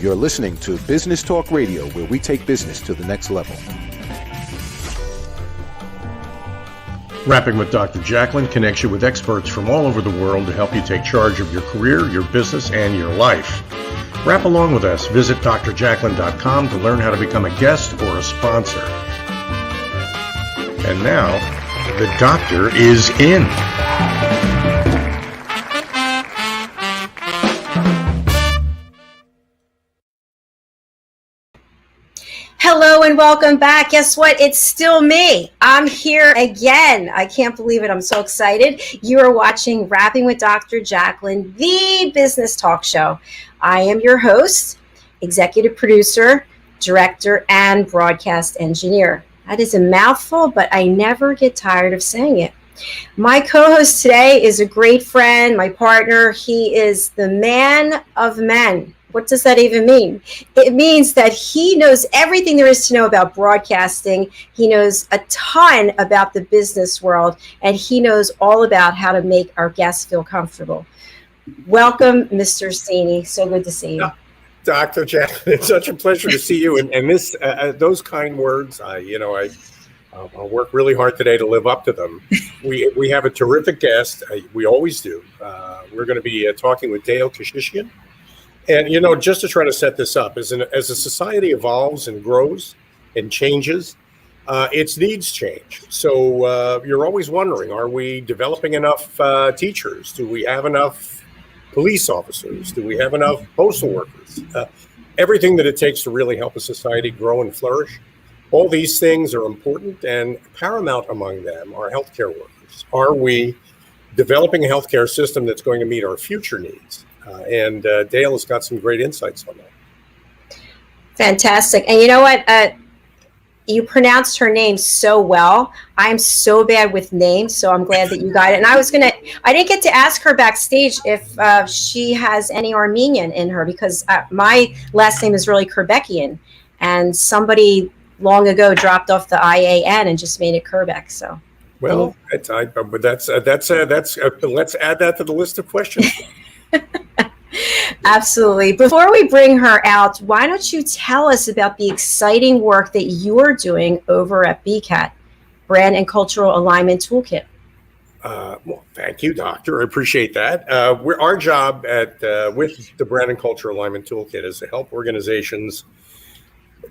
You're listening to Business Talk Radio, where we take business to the next level. Rapping with Dr. Jacalyn connects you with experts from all over the world to help you take charge of your career, your business, and your life. Rap along with us. Visit drjacalyn.com to learn how to become a guest or a sponsor. And now, the doctor is in. Hello and welcome back. Guess what? It's still me. I'm here again. I can't believe it. I'm so excited. You are watching Rapping with Dr. Jacalyn, the business talk show. I am your host, executive producer, director, and broadcast engineer. That is a mouthful, but I never get tired of saying it. My co-host today is a great friend, my partner. He is the man of men. What does that even mean? It means that he knows everything there is to know about broadcasting. He knows a ton about the business world, and he knows all about how to make our guests feel comfortable. Welcome, Mr. Cini. So good to see you. Dr. Jacalyn, it's such a pleasure to see you. And this, those kind words, I'll work really hard today to live up to them. We have a terrific guest. We always do. We're going to be talking with Keshishian. And, you know, just to try to set this up, as a society evolves and grows and changes, its needs change. So you're always wondering, are we developing enough teachers? Do we have enough police officers? Do we have enough postal workers? Everything that it takes to really help a society grow and flourish. All these things are important, and paramount among them are healthcare workers. Are we developing a healthcare system that's going to meet our future needs? And Dale has got some great insights on that. Fantastic. And you know what? You pronounced her name so well. I'm so bad with names, so I'm glad that you got it. And I didn't get to ask her backstage if she has any Armenian in her, because my last name is really Kerbekian, and somebody long ago dropped off the IAN and just made it Kerbeck. So. Well, let's add that to the list of questions. Absolutely. Before we bring her out, why don't you tell us about the exciting work that you're doing over at BCAT, Brand and Cultural Alignment Toolkit? Well, thank you, Doctor. I appreciate that. Our job with the Brand and Cultural Alignment Toolkit is to help organizations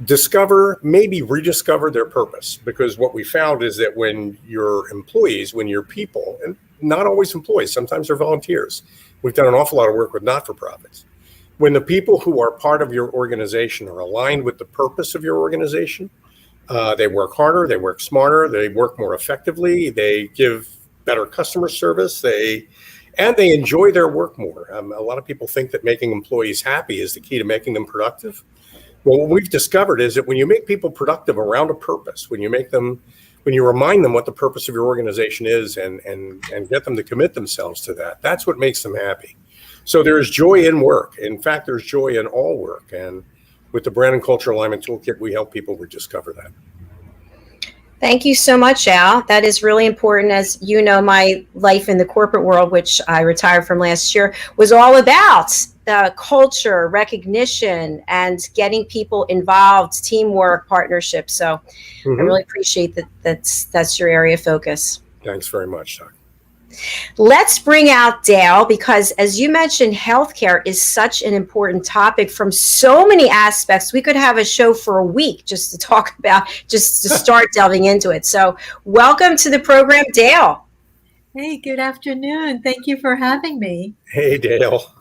discover, maybe rediscover their purpose. Because what we found is that when your employees, when your people, and not always employees, sometimes they're volunteers. We've done an awful lot of work with not-for-profits. When the people who are part of your organization are aligned with the purpose of your organization, they work harder, they work smarter, they work more effectively, they give better customer service, and they enjoy their work more. A lot of people think that making employees happy is the key to making them productive. Well, what we've discovered is that when you make people productive around a purpose, when you remind them what the purpose of your organization is and get them to commit themselves to that, that's what makes them happy. So there's joy in work. In fact, there's joy in all work. And with the Brand and Culture Alignment Toolkit, we help people rediscover that. Thank you so much, Al. That is really important. As you know, my life in the corporate world, which I retired from last year, was all about culture, recognition, and getting people involved, teamwork, partnership. So I really appreciate that. That's your area of focus. Thanks very much, Doc. Let's bring out Dale, because as you mentioned, healthcare is such an important topic from so many aspects. We could have a show for a week just to talk about, just to start delving into it. So welcome to the program, Dale. Hey, good afternoon. Thank you for having me. Hey, Dale.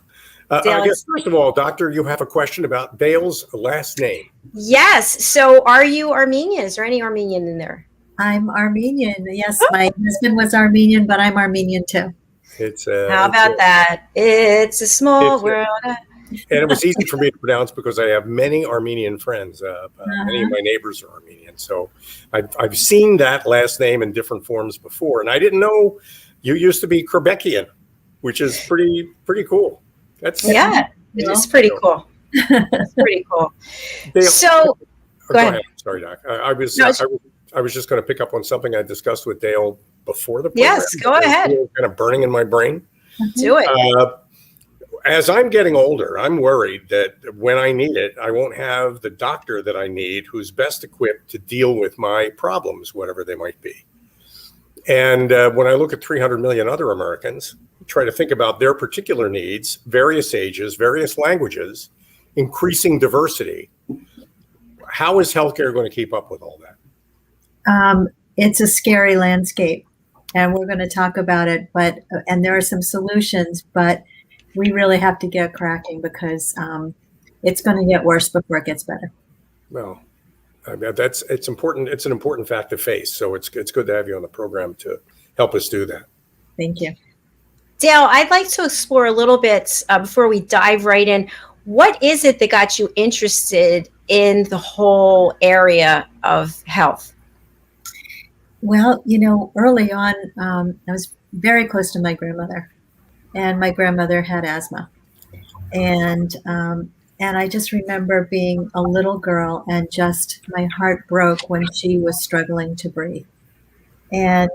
I guess, first of all, Doctor, you have a question about Dale's last name. Yes. So are you Armenian? Is there any Armenian in there? I'm Armenian. Yes, my husband was Armenian, but I'm Armenian too. How about that? It's a small world. And it was easy for me to pronounce because I have many Armenian friends. Many of my neighbors are Armenian. So I've seen that last name in different forms before. And I didn't know you used to be Kerbekian, which is pretty cool. It is pretty cool. It's pretty cool. So go ahead. Sorry, Doc. I was just going to pick up on something I discussed with Dale before the program. Yes, go ahead. Kind of burning in my brain. Do it. as I'm getting older, I'm worried that when I need it, I won't have the doctor that I need who's best equipped to deal with my problems, whatever they might be. And when I look at 300 million other Americans, try to think about their particular needs, various ages, various languages, increasing diversity. How is healthcare going to keep up with all that? It's a scary landscape, and we're going to talk about it. And there are some solutions, but we really have to get cracking because it's going to get worse before it gets better. Well, it's important. It's an important fact to face. So it's good to have you on the program to help us do that. Thank you. Dale, I'd like to explore a little bit before we dive right in. What is it that got you interested in the whole area of health? Well, early on, I was very close to my grandmother, and my grandmother had asthma. And I just remember being a little girl and just my heart broke when she was struggling to breathe. And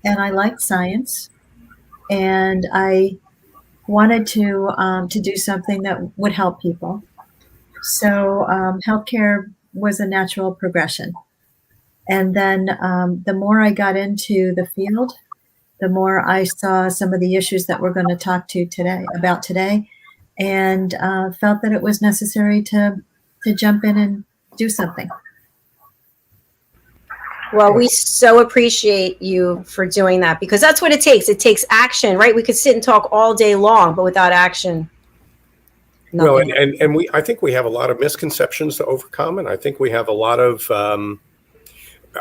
I liked science, and I wanted to do something that would help people. So healthcare was a natural progression. And then the more I got into the field, the more I saw some of the issues that we're going to talk about today, and felt that it was necessary to jump in and do something. Well, we so appreciate you for doing that, because that's what it takes. It takes action, right? We could sit and talk all day long, but without action, nothing. Well, and I think we have a lot of misconceptions to overcome, and I think we have a lot of.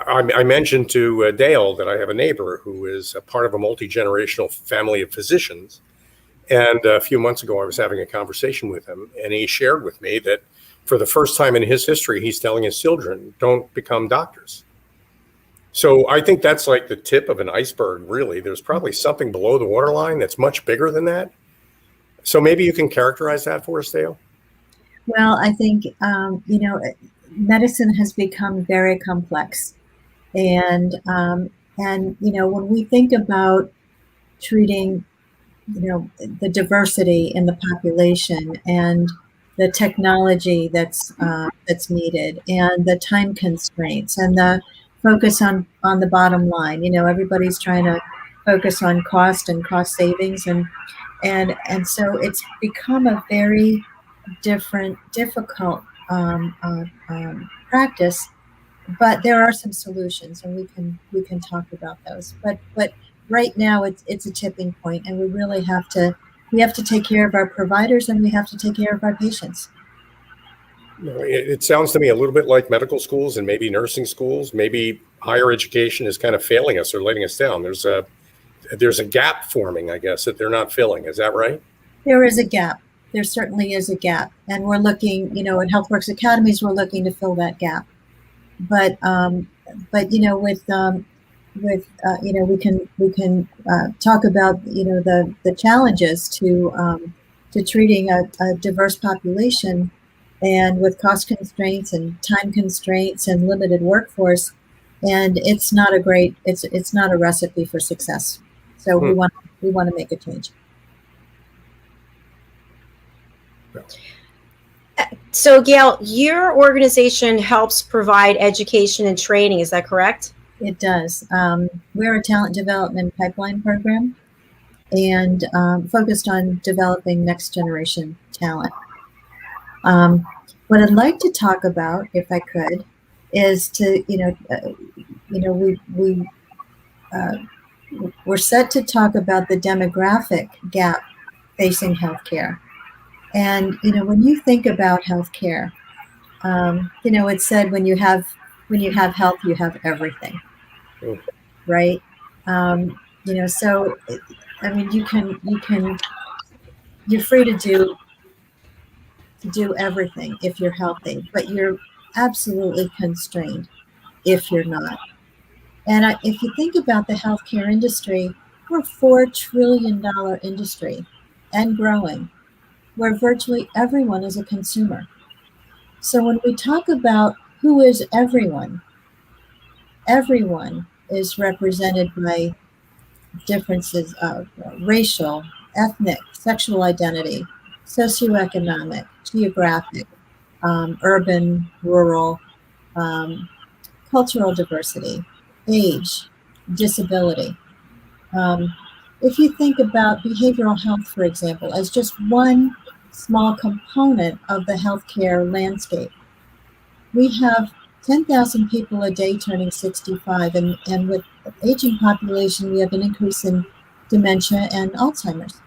I mentioned to Dale that I have a neighbor who is a part of a multi-generational family of physicians. And a few months ago, I was having a conversation with him, and he shared with me that for the first time in his history, he's telling his children, don't become doctors. So I think that's like the tip of an iceberg, really. There's probably something below the waterline that's much bigger than that. So maybe you can characterize that for us, Dale? Well, I think, medicine has become very complex. And when we think about treating, the diversity in the population and the technology that's needed and the time constraints and the focus on the bottom line, everybody's trying to focus on cost and cost savings. And so it's become a very difficult practice. But there are some solutions, and we can talk about those. But right now it's a tipping point, and we really have to take care of our providers, and we have to take care of our patients. It sounds to me a little bit like medical schools and maybe nursing schools. Maybe higher education is kind of failing us or letting us down. There's a gap forming, I guess, that they're not filling. Is that right? There is a gap. There certainly is a gap, and we're looking, at HealthWorks Academies, we're looking to fill that gap. But we can talk about the challenges to treating a diverse population, and with cost constraints and time constraints and limited workforce, and it's not a recipe for success. So we want to make a change. So, Gail, your organization helps provide education and training. Is that correct? It does. We're a talent development pipeline program, and focused on developing next generation talent. What I'd like to talk about, if I could, is we're set to talk about the demographic gap facing healthcare. And, when you think about healthcare, it's said when you have health, you have everything, right? So, you're free to do everything if you're healthy, but you're absolutely constrained if you're not. And if you think about the healthcare industry, we're a $4 trillion industry and growing, where virtually everyone is a consumer. So when we talk about who is everyone is represented by differences of racial, ethnic, sexual identity, socioeconomic, geographic, urban, rural, cultural diversity, age, disability. Um, if you think about behavioral health, for example, as just one small component of the healthcare landscape, we have 10,000 people a day turning 65, and with aging population, we have an increase in dementia and Alzheimer's.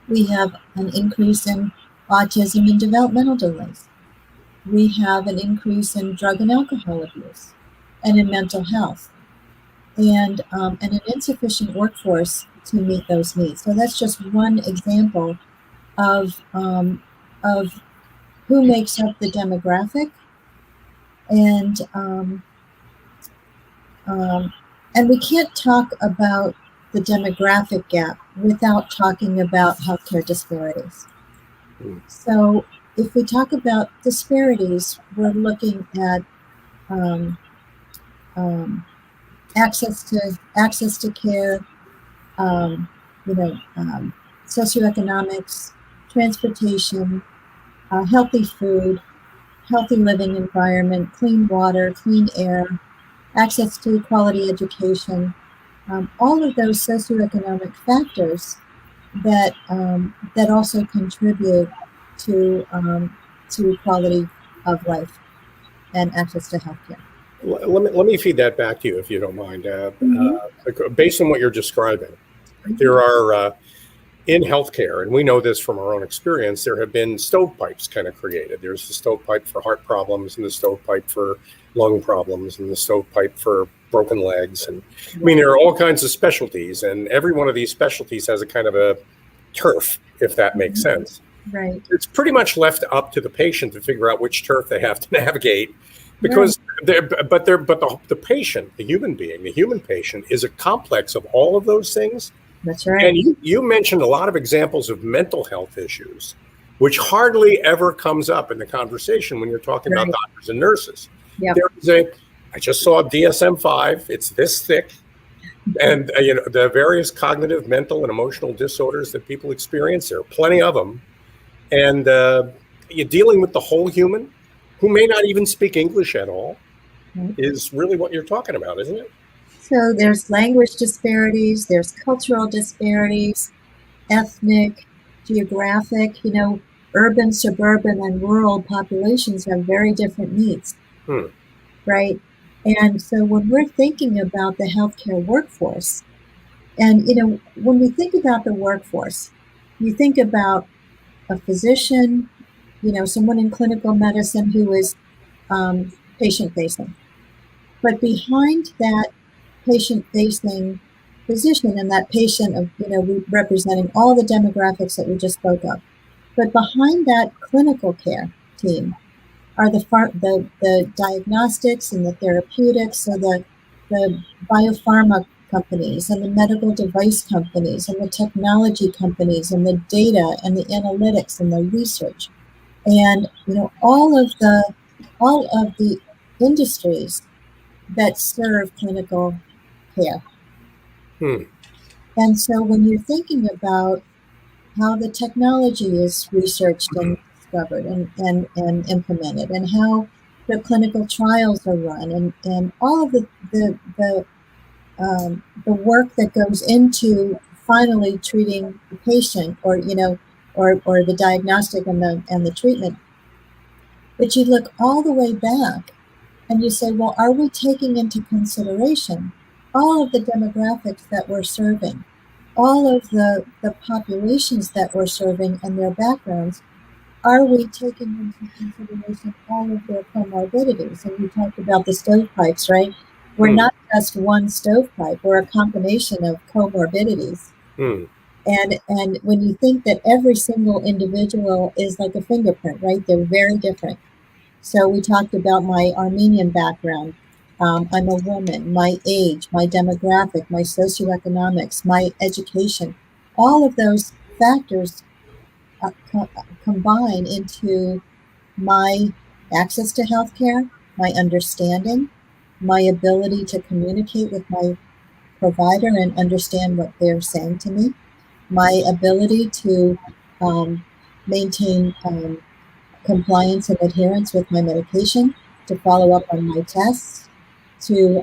We have an increase in autism and developmental delays. We have an increase in drug and alcohol abuse and in mental health, and an insufficient workforce to meet those needs. So that's just one example of who makes up the demographic, and we can't talk about the demographic gap without talking about healthcare disparities. So if we talk about disparities, we're looking at access to care, socioeconomics, transportation, healthy food, healthy living environment, clean water, clean air, access to quality education, all of those socioeconomic factors that also contribute to quality of life and access to healthcare. Let me feed that back to you, if you don't mind. Based on what you're describing, there are in healthcare, and we know this from our own experience, there have been stovepipes kind of created. There's the stovepipe for heart problems, and the stovepipe for lung problems, and the stovepipe for broken legs. And I mean, there are all kinds of specialties, and every one of these specialties has a kind of a turf, if that makes sense. Right. It's pretty much left up to the patient to figure out which turf they have to navigate, because the patient, the human being, the human patient is a complex of all of those things. That's right. And you mentioned a lot of examples of mental health issues, which hardly ever comes up in the conversation when you're talking about doctors and nurses. Yep. I just saw DSM-5. It's this thick, and the various cognitive, mental, and emotional disorders that people experience. There are plenty of them, and you're dealing with the whole human, who may not even speak English at all, is really what you're talking about, isn't it? So there's language disparities, there's cultural disparities, ethnic, geographic, urban, suburban, and rural populations have very different needs, right? And so when we're thinking about the healthcare workforce, and, when we think about the workforce, you think about a physician, someone in clinical medicine who is patient-facing. But behind that patient-facing physician and that patient of, representing all the demographics that we just spoke of. But behind that clinical care team are the diagnostics and the therapeutics, so the biopharma companies and the medical device companies and the technology companies and the data and the analytics and the research. And, all of the industries that serve clinical care. And so when you're thinking about how the technology is researched and discovered and implemented, and how the clinical trials are run, and all of the work that goes into finally treating the patient, or the diagnostic and the treatment, but you look all the way back and you say, well, are we taking into consideration all of the demographics that we're serving, all of the populations that we're serving and their backgrounds? Are we taking into consideration all of their comorbidities? And we talked about the stovepipes, right? We're not just one stovepipe, we're a combination of comorbidities. And when you think that every single individual is like a fingerprint, right? They're very different. So we talked about my Armenian background. I'm a woman, my age, my demographic, my socioeconomics, my education. All of those factors combine into my access to healthcare, my understanding, my ability to communicate with my provider and understand what they're saying to me. my ability to maintain compliance and adherence with my medication, to follow up on my tests, to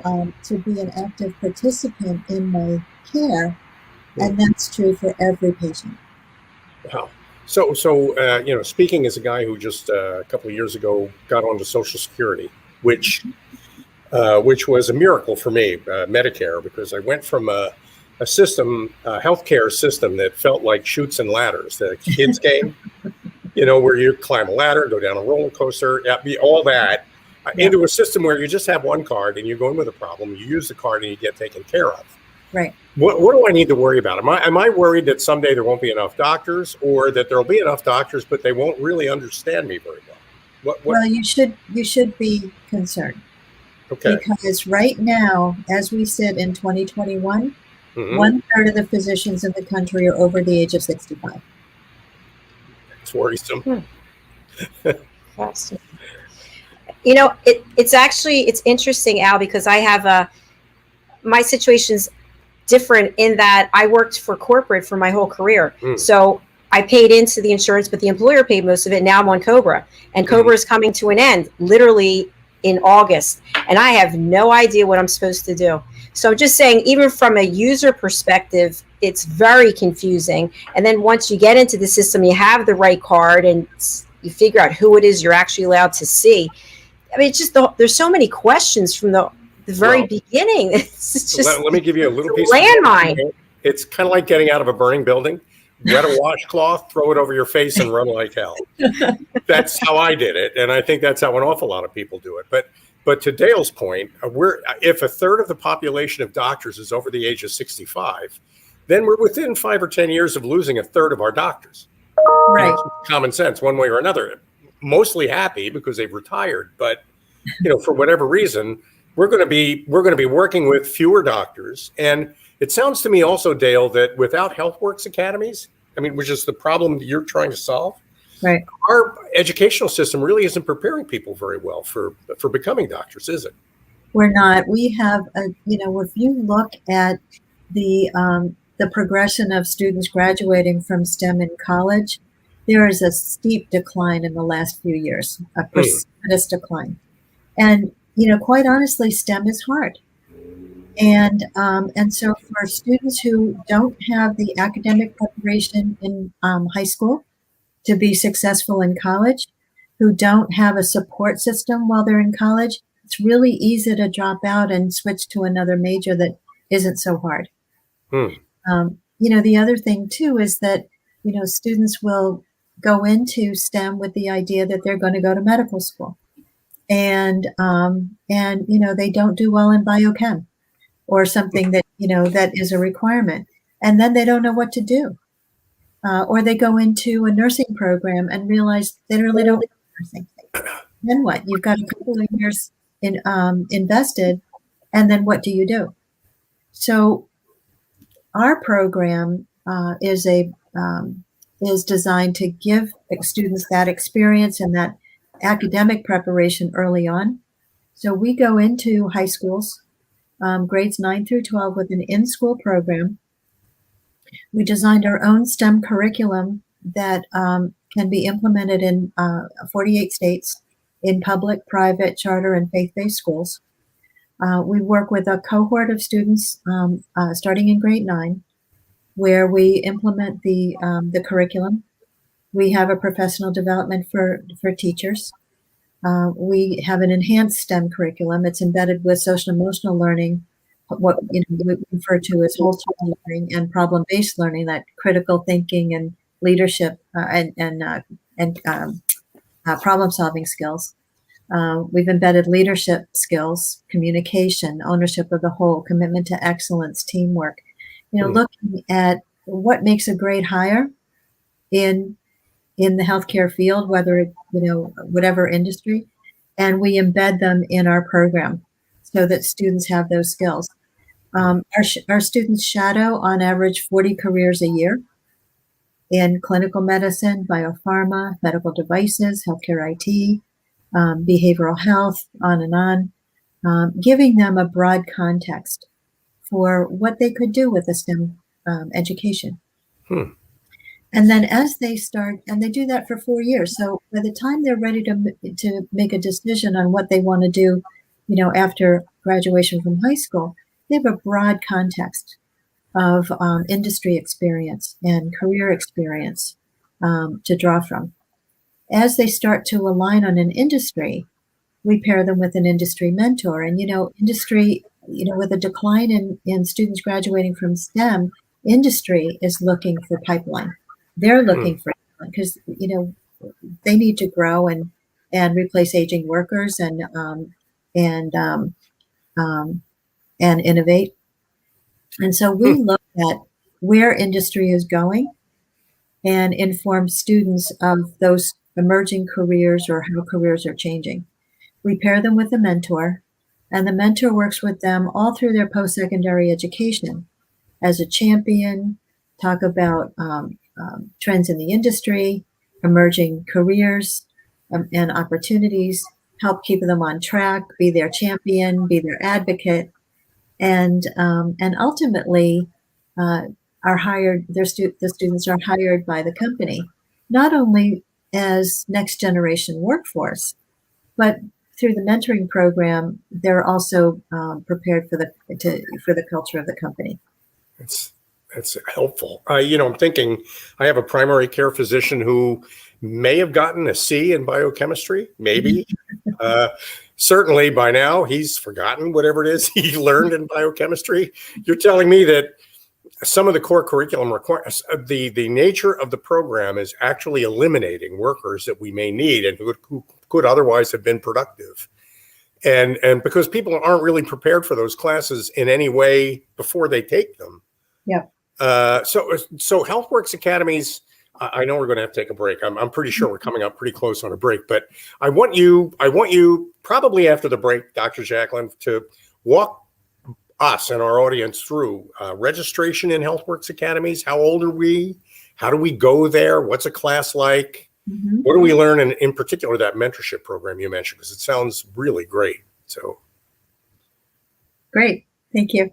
be an active participant in my care, and that's true for every patient. Wow. So speaking as a guy who just a couple of years ago got onto Social Security, which was a miracle for me, Medicare, because I went from a system, a healthcare system that felt like Chutes and Ladders, the kids game, where you climb a ladder, go down a roller coaster, all that, into a system where you just have one card and you go in with a problem, you use the card and you get taken care of. Right. What do I need to worry about? Am I worried that someday there won't be enough doctors, or that there'll be enough doctors, but they won't really understand me very well? Well, you should be concerned. Okay. Because right now, as we sit in 2021, 1/3 of the physicians in the country are over the age of 65. It's worrisome. It's interesting, Al, because I have my situation's different in that I worked for corporate for my whole career. So I paid into the insurance, but the employer paid most of it. Now I'm on COBRA, and COBRA is coming to an end literally in August, and I have no idea what I'm supposed to do. So I'm just saying, even from a user perspective, it's very confusing. And then once you get into the system, you have the right card and you figure out who it is you're actually allowed to see. I mean, it's just there's so many questions from the very beginning. It's just, let me give you a little piece landmine. It's kind of like getting out of a burning building. Wet a washcloth, throw it over your face, and run like hell. That's how I did it, and I think that's how an awful lot of people do it. But to Dale's point, if 1/3 of the population of doctors is over the age of 65, then we're within 5 or 10 years of losing 1/3 of our doctors. Right. Common sense, one way or another. Mostly happy because they've retired, but for whatever reason, we're going to be working with fewer doctors. And it sounds to me also, Dale, that without HealthWorks Academies, which is the problem that you're trying to solve, right, our educational system really isn't preparing people very well for becoming doctors, is it? We're not. We have, if you look at the progression of students graduating from STEM in college, there is a steep decline in the last few years, a precipitous decline. And, quite honestly, STEM is hard. And so for students who don't have the academic preparation in high school to be successful in college, who don't have a support system while they're in college, it's really easy to drop out and switch to another major that isn't so hard. The other thing too is that, students will go into STEM with the idea that they're going to go to medical school, and they don't do well in biochem or something that, that is a requirement. And then they don't know what to do. Or they go into a nursing program and realize they really don't like nursing. Then what? You've got a couple of years invested, and then what do you do? So our program is designed to give students that experience and that academic preparation early on. So we go into high schools, grades 9 through 12, with an in-school program. We designed our own STEM curriculum that can be implemented in 48 states in public, private, charter, and faith-based schools. We work with a cohort of students starting in grade 9, where we implement the curriculum. We have a professional development for teachers. We have an enhanced STEM curriculum. It's embedded with social emotional learning, what we refer to as whole child learning and problem-based learning, that critical thinking and leadership and problem-solving skills. We've embedded leadership skills, communication, ownership of the whole, commitment to excellence, teamwork. Looking at what makes a great hire in the healthcare field, whether whatever industry, and we embed them in our program so that students have those skills. Our students shadow on average 40 careers a year in clinical medicine, biopharma, medical devices, healthcare IT, behavioral health, on and on, giving them a broad context for what they could do with a STEM education. And then as they start, and they do that for 4 years. So by the time they're ready to make a decision on what they want to do, after graduation from high school, they have a broad context of industry experience and career experience to draw from. As they start to align on an industry, we pair them with an industry mentor. And, industry, with a decline in students graduating from STEM, industry is looking for pipeline. They're looking for, because, they need to grow and replace aging workers and innovate. And so we look at where industry is going and inform students of those emerging careers or how careers are changing. We pair them with a mentor, and the mentor works with them all through their post-secondary education as a champion, talk about trends in the industry, emerging careers and opportunities, help keep them on track, be their champion, be their advocate, and ultimately are hired. The students are hired by the company, not only as next generation workforce, but through the mentoring program, they're also prepared for the culture of the company. That's helpful. I'm thinking I have a primary care physician who may have gotten a C in biochemistry, maybe. Certainly by now he's forgotten whatever it is he learned in biochemistry. You're telling me that some of the core curriculum requires the nature of the program is actually eliminating workers that we may need and who could otherwise have been productive. And because people aren't really prepared for those classes in any way before they take them. Yeah. So HealthWorks Academies, I know we're going to have to take a break. I'm pretty sure we're coming up pretty close on a break, but I want you probably after the break, Dr. Jacalyn, to walk us and our audience through registration in HealthWorks Academies. How old are we? How do we go there? What's a class like? Mm-hmm. What do we learn in particular that mentorship program you mentioned? Because it sounds really great. So great. Thank you.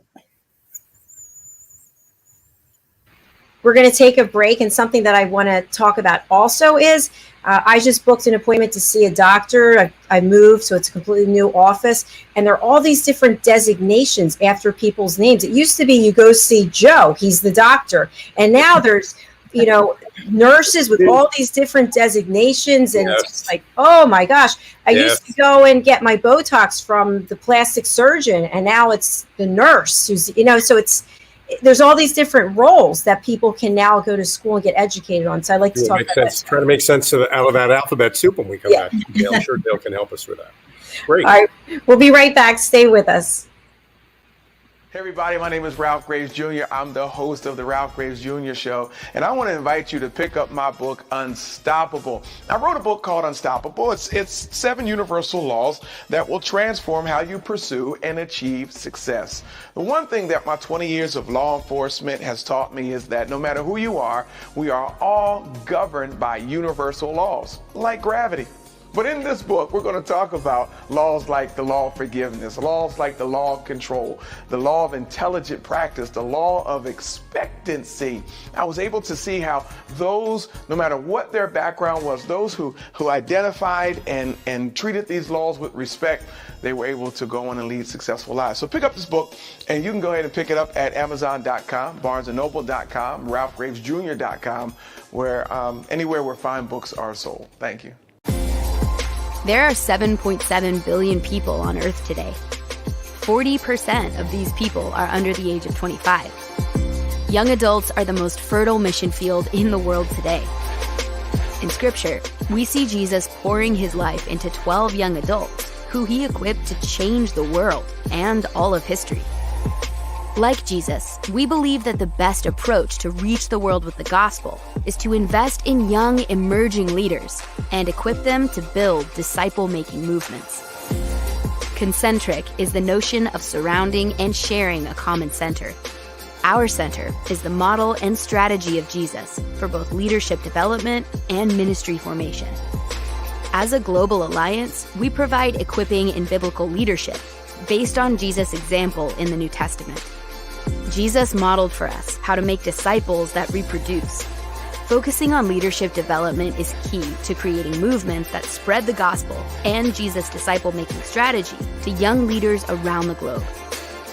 We're going to take a break, and something that I want to talk about also is I just booked an appointment to see a doctor. I moved, so it's a completely new office, and there are all these different designations after people's names. It used to be you go see Joe, he's the doctor, and now there's nurses with all these different designations, and It's just like, oh my gosh. I used to go and get my Botox from the plastic surgeon, and now it's the nurse who's, so there's all these different roles that people can now go to school and get educated on. So I'd like to talk about that. Try to make sense out of that alphabet soup when we come back. Yeah, I'm sure Dale can help us with that. Great. All right. We'll be right back. Stay with us. Hey everybody, my name is Ralph Graves Jr. I'm the host of the Ralph Graves Jr. Show, and I want to invite you to pick up my book, Unstoppable. I wrote a book called Unstoppable. It's 7 universal laws that will transform how you pursue and achieve success. The one thing that my 20 years of law enforcement has taught me is that no matter who you are, we are all governed by universal laws, like gravity. But in this book, we're going to talk about laws like the law of forgiveness, laws like the law of control, the law of intelligent practice, the law of expectancy. I was able to see how those, no matter what their background was, those who identified and treated these laws with respect, they were able to go on and lead successful lives. So pick up this book, and you can go ahead and pick it up at Amazon.com, BarnesandNoble.com, RalphGravesJr.com, where anywhere where fine books are sold. Thank you. There are 7.7 billion people on Earth today. 40% of these people are under the age of 25. Young adults are the most fertile mission field in the world today. In Scripture, we see Jesus pouring his life into 12 young adults who he equipped to change the world and all of history. Like Jesus, we believe that the best approach to reach the world with the gospel is to invest in young, emerging leaders and equip them to build disciple-making movements. Concentric is the notion of surrounding and sharing a common center. Our center is the model and strategy of Jesus for both leadership development and ministry formation. As a global alliance, we provide equipping in biblical leadership based on Jesus' example in the New Testament. Jesus modeled for us how to make disciples that reproduce. Focusing on leadership development is key to creating movements that spread the gospel and Jesus' disciple-making strategy to young leaders around the globe.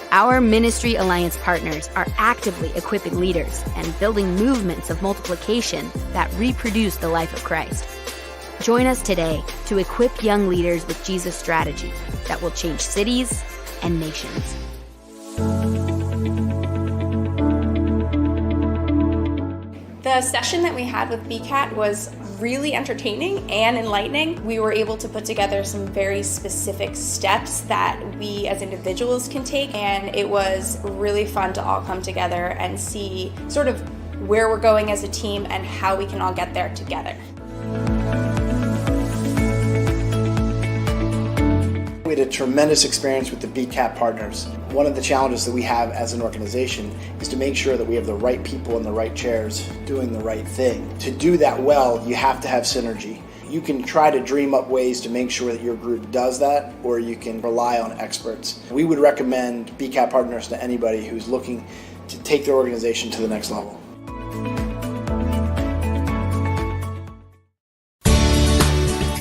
Our Ministry Alliance partners are actively equipping leaders and building movements of multiplication that reproduce the life of Christ. Join us today to equip young leaders with Jesus' strategy that will change cities and nations. The session that we had with BCAT was really entertaining and enlightening. We were able to put together some very specific steps that we as individuals can take, and it was really fun to all come together and see sort of where we're going as a team and how we can all get there together. We had a tremendous experience with the BCAT partners. One of the challenges that we have as an organization is to make sure that we have the right people in the right chairs doing the right thing. To do that well, you have to have synergy. You can try to dream up ways to make sure that your group does that, or you can rely on experts. We would recommend BCAT partners to anybody who's looking to take their organization to the next level.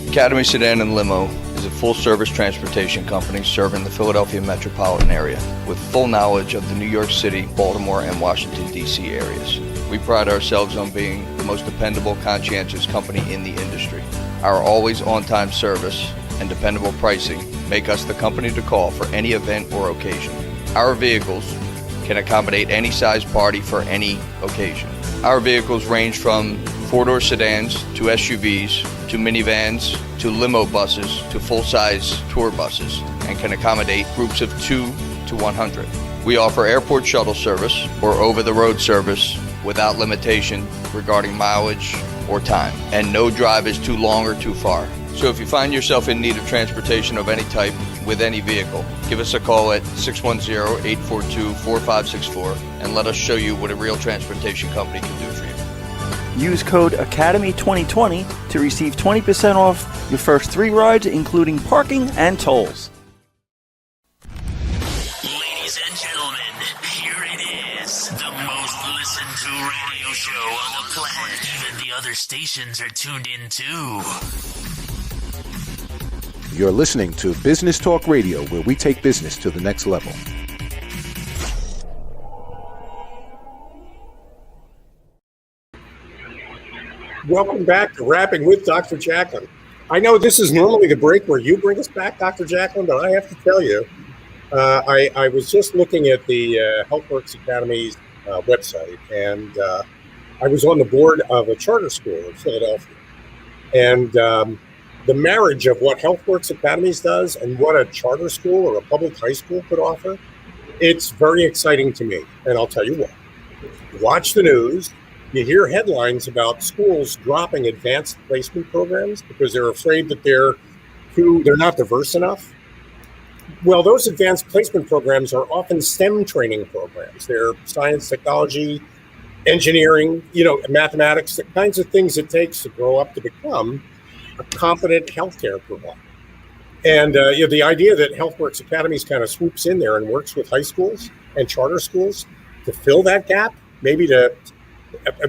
Academies Sedan and Limo is a full-service transportation company serving the Philadelphia metropolitan area with full knowledge of the New York City, Baltimore, and Washington, D.C. areas. We pride ourselves on being the most dependable, conscientious company in the industry. Our always on-time service and dependable pricing make us the company to call for any event or occasion. Our vehicles can accommodate any size party for any occasion. Our vehicles range from four-door sedans to SUVs to minivans to limo buses to full-size tour buses and can accommodate groups of 2 to 100. We offer airport shuttle service or over-the-road service without limitation regarding mileage or time, and no drive is too long or too far. So if you find yourself in need of transportation of any type with any vehicle, give us a call at 610-842-4564 and let us show you what a real transportation company can do for you. Use code ACADEMY2020 to receive 20% off your first 3 rides, including parking and tolls. Ladies and gentlemen, here it is, the most listened to radio show on the planet. Even the other stations are tuned in too. You're listening to Business Talk Radio, where we take business to the next level. Welcome back to Rapping with Dr. Jacalyn. I know this is normally the break where you bring us back, Dr. Jacalyn, but I have to tell you, I was just looking at the HealthWorks Academies website, and I was on the board of a charter school in Philadelphia. And the marriage of what HealthWorks Academies does and what a charter school or a public high school could offer, it's very exciting to me. And I'll tell you what. Watch the news. You hear headlines about schools dropping advanced placement programs because they're afraid that they're not diverse enough. Well, those advanced placement programs are often STEM training programs. They're science, technology, engineering, mathematics, the kinds of things it takes to grow up to become a competent healthcare provider. And the idea that HealthWorks Academies kind of swoops in there and works with high schools and charter schools to fill that gap, maybe to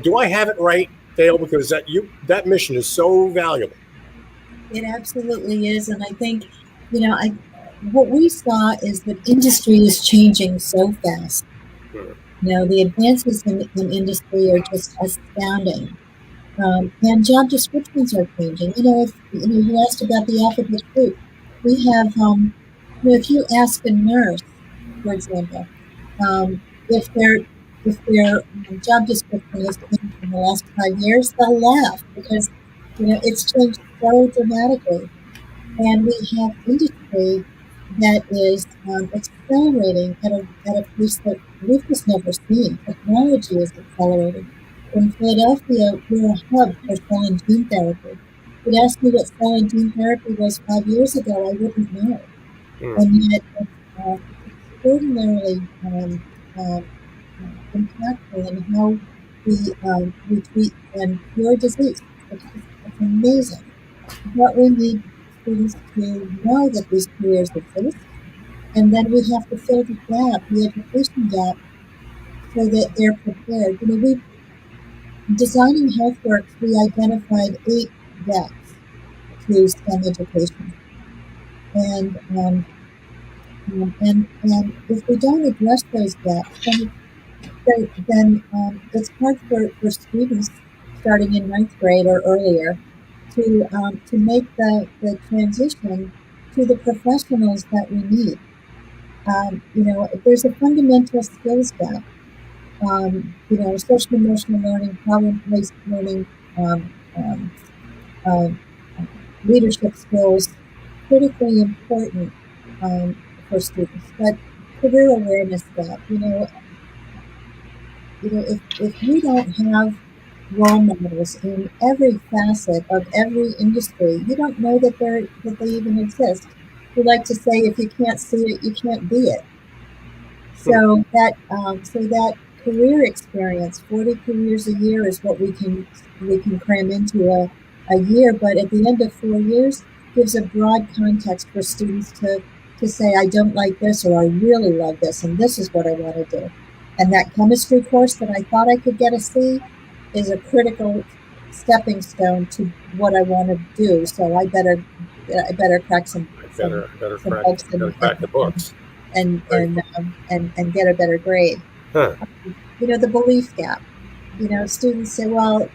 do I have it right, Dale? Because that mission is so valuable. It absolutely is, and I think what we saw is that industry is changing so fast. The advances in industry are just astounding, and job descriptions are changing. If you asked about the alphabet group, we have if you ask a nurse, for example, if their job description has changed in the last 5 years, they'll laugh because it's changed so dramatically. And we have industry that is accelerating at a pace that we've just never seen. Technology is accelerating. In Philadelphia, we're a hub for cell and gene therapy. If you'd ask me what cell and gene therapy was 5 years ago, I wouldn't know. And yet it's extraordinarily impactful in how we treat and cure disease. It's amazing. But we need students to know that these careers exist, and then we have to fill the gap, the education gap, so that they're prepared. We designing HealthWorks, we identified 8 gaps to STEM education, and if we don't address those gaps, then it's hard for students starting in 9th grade or earlier to make the transition to the professionals that we need. There's a fundamental skills gap. Social emotional learning, problem-based learning, um, um, uh, leadership skills, critically important for students. But career awareness gap, if we don't have role models in every facet of every industry, you don't know that they even exist. We like to say, if you can't see it, you can't be it. So that career experience, 40 careers a year, is what we can cram into a year. But at the end of 4 years, gives a broad context for students to say, I don't like this, or I really love this, and this is what I want to do. And that chemistry course that I thought I could get a C is a critical stepping stone to what I want to do. So I better crack some crack the books and get a better grade. Huh. The belief gap. Students say, well,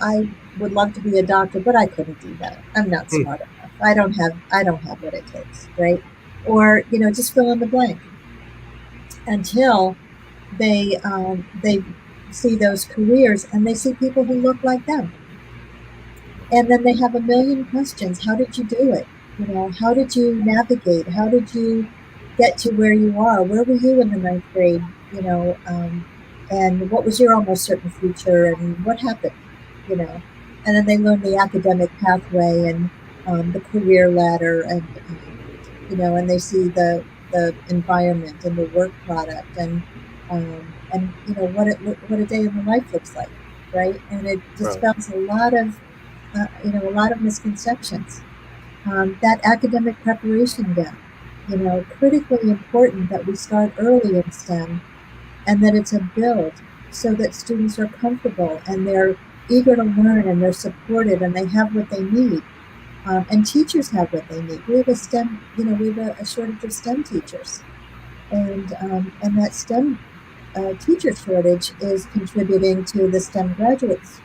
I would love to be a doctor, but I couldn't do that. I'm not smart enough. I don't have what it takes, right? Or just fill in the blank until they see those careers and they see people who look like them, and then they have a million questions. How did you do it? How did you navigate? How did you get to where you are? Where were you in the 9th grade? And what was your almost certain future, and what happened? And then they learn the academic pathway and the career ladder, and and they see the environment and the work product, and what a day in the life looks like, right? And it dispels a lot of misconceptions. That academic preparation gap, critically important that we start early in STEM, and that it's a build so that students are comfortable and they're eager to learn and they're supported and they have what they need. And teachers have what they need. We have a STEM, we have a shortage of STEM teachers, and that STEM teacher shortage is contributing to the STEM graduates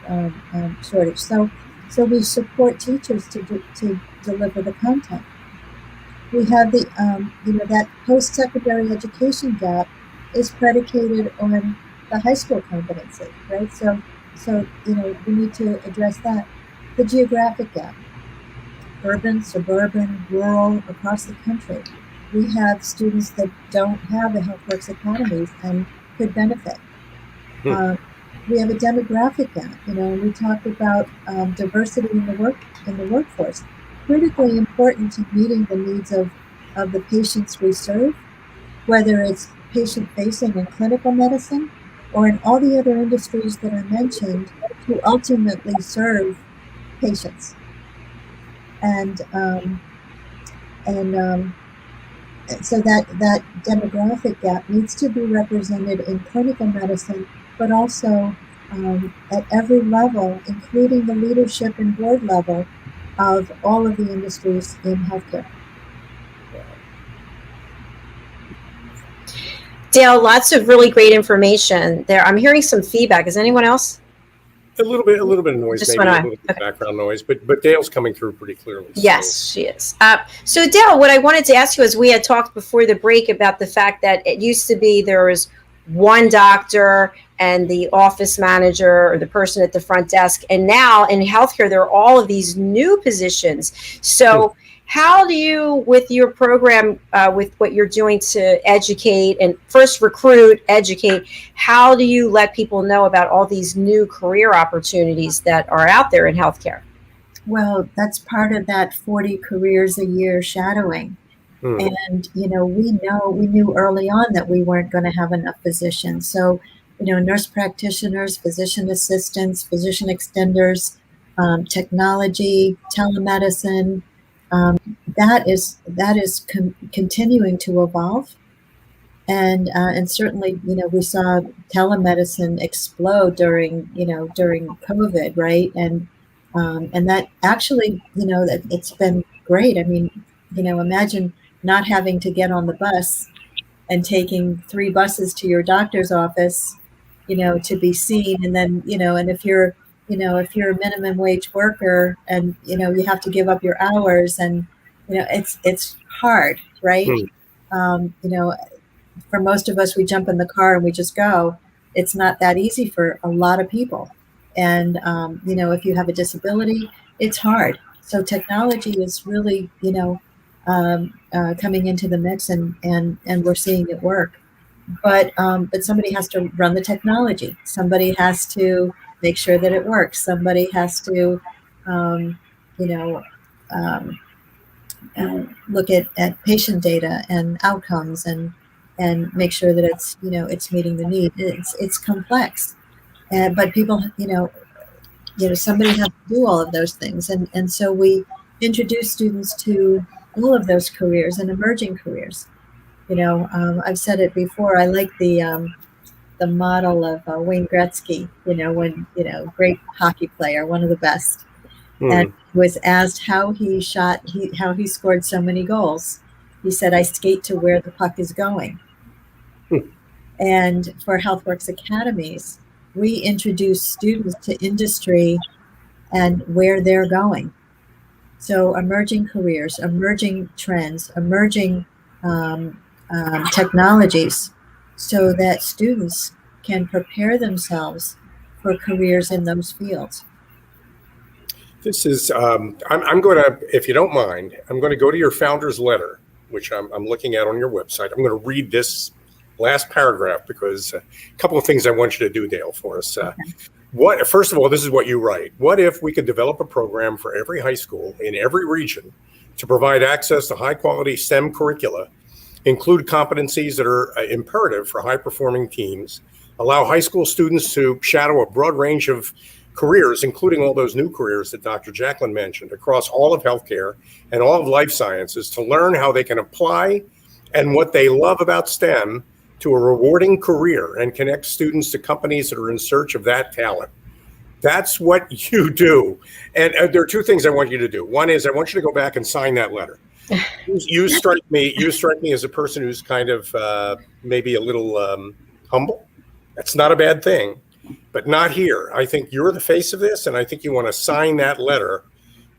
shortage. So we support teachers to deliver the content. We have that post-secondary education gap is predicated on the high school competency, right? So we need to address that. The geographic gap, urban, suburban, rural, across the country. We have students that don't have the HealthWorks Academies and could benefit. We have a demographic gap. We talked about diversity in the workforce. Critically important to meeting the needs of the patients we serve, whether it's patient-facing in clinical medicine or in all the other industries that I mentioned, to ultimately serve patients. And so that demographic gap needs to be represented in clinical medicine, but also at every level, including the leadership and board level of all of the industries in healthcare. Dale, lots of really great information there. I'm hearing some feedback. Is anyone else? A little bit of noise, Just maybe a went little bit of background noise, but Dale's coming through pretty clearly. Yes, she is. So Dale, what I wanted to ask you is, we had talked before the break about the fact that it used to be there was one doctor and the office manager or the person at the front desk, and now in healthcare there are all of these new positions. So how do you, with your program, with what you're doing to educate and first recruit, educate, how do you let people know about all these new career opportunities that are out there in healthcare? Well, that's part of that 40 careers a year shadowing. And, we knew early on that we weren't going to have enough physicians. So, nurse practitioners, physician assistants, physician extenders, technology, telemedicine, that is continuing to evolve. And certainly, we saw telemedicine explode during COVID, right? And that actually, that it's been great. I mean, imagine not having to get on the bus and taking 3 buses to your doctor's office, to be seen. And then, and if you're a minimum wage worker and, you have to give up your hours and, it's hard, right? For most of us, we jump in the car and we just go. It's not that easy for a lot of people. And, if you have a disability, it's hard. So technology is really, coming into the mix and we're seeing it work. But somebody has to run the technology. Somebody has to make sure that it works. Somebody has to, look at patient data and outcomes and make sure that it's it's meeting the need. It's complex, but people somebody has to do all of those things, and so we introduce students to all of those careers and emerging careers. I've said it before. I like the model of Wayne Gretzky. When great hockey player, one of the best, and was asked how he scored so many goals. He said, "I skate to where the puck is going." And for HealthWorks Academies, we introduce students to industry and where they're going. So emerging careers, emerging trends, emerging technologies, so that students can prepare themselves for careers in those fields. This is, I'm going to, if you don't mind, I'm going to go to your founder's letter, which I'm looking at on your website. I'm going to read this last paragraph because a couple of things I want you to do, Dale, for us. First of all, this is what you write. What if we could develop a program for every high school in every region to provide access to high quality STEM curricula, include competencies that are imperative for high performing teams, allow high school students to shadow a broad range of careers, including all those new careers that Dr. Jacalyn mentioned across all of healthcare and all of life sciences, to learn how they can apply and what they love about STEM to a rewarding career and connect students to companies that are in search of that talent. That's what you do. And there are 2 things I want you to do. One is I want you to go back and sign that letter. You strike me as a person who's kind of maybe a little humble. That's not a bad thing, but not here. I think you're the face of this, and I think you want to sign that letter.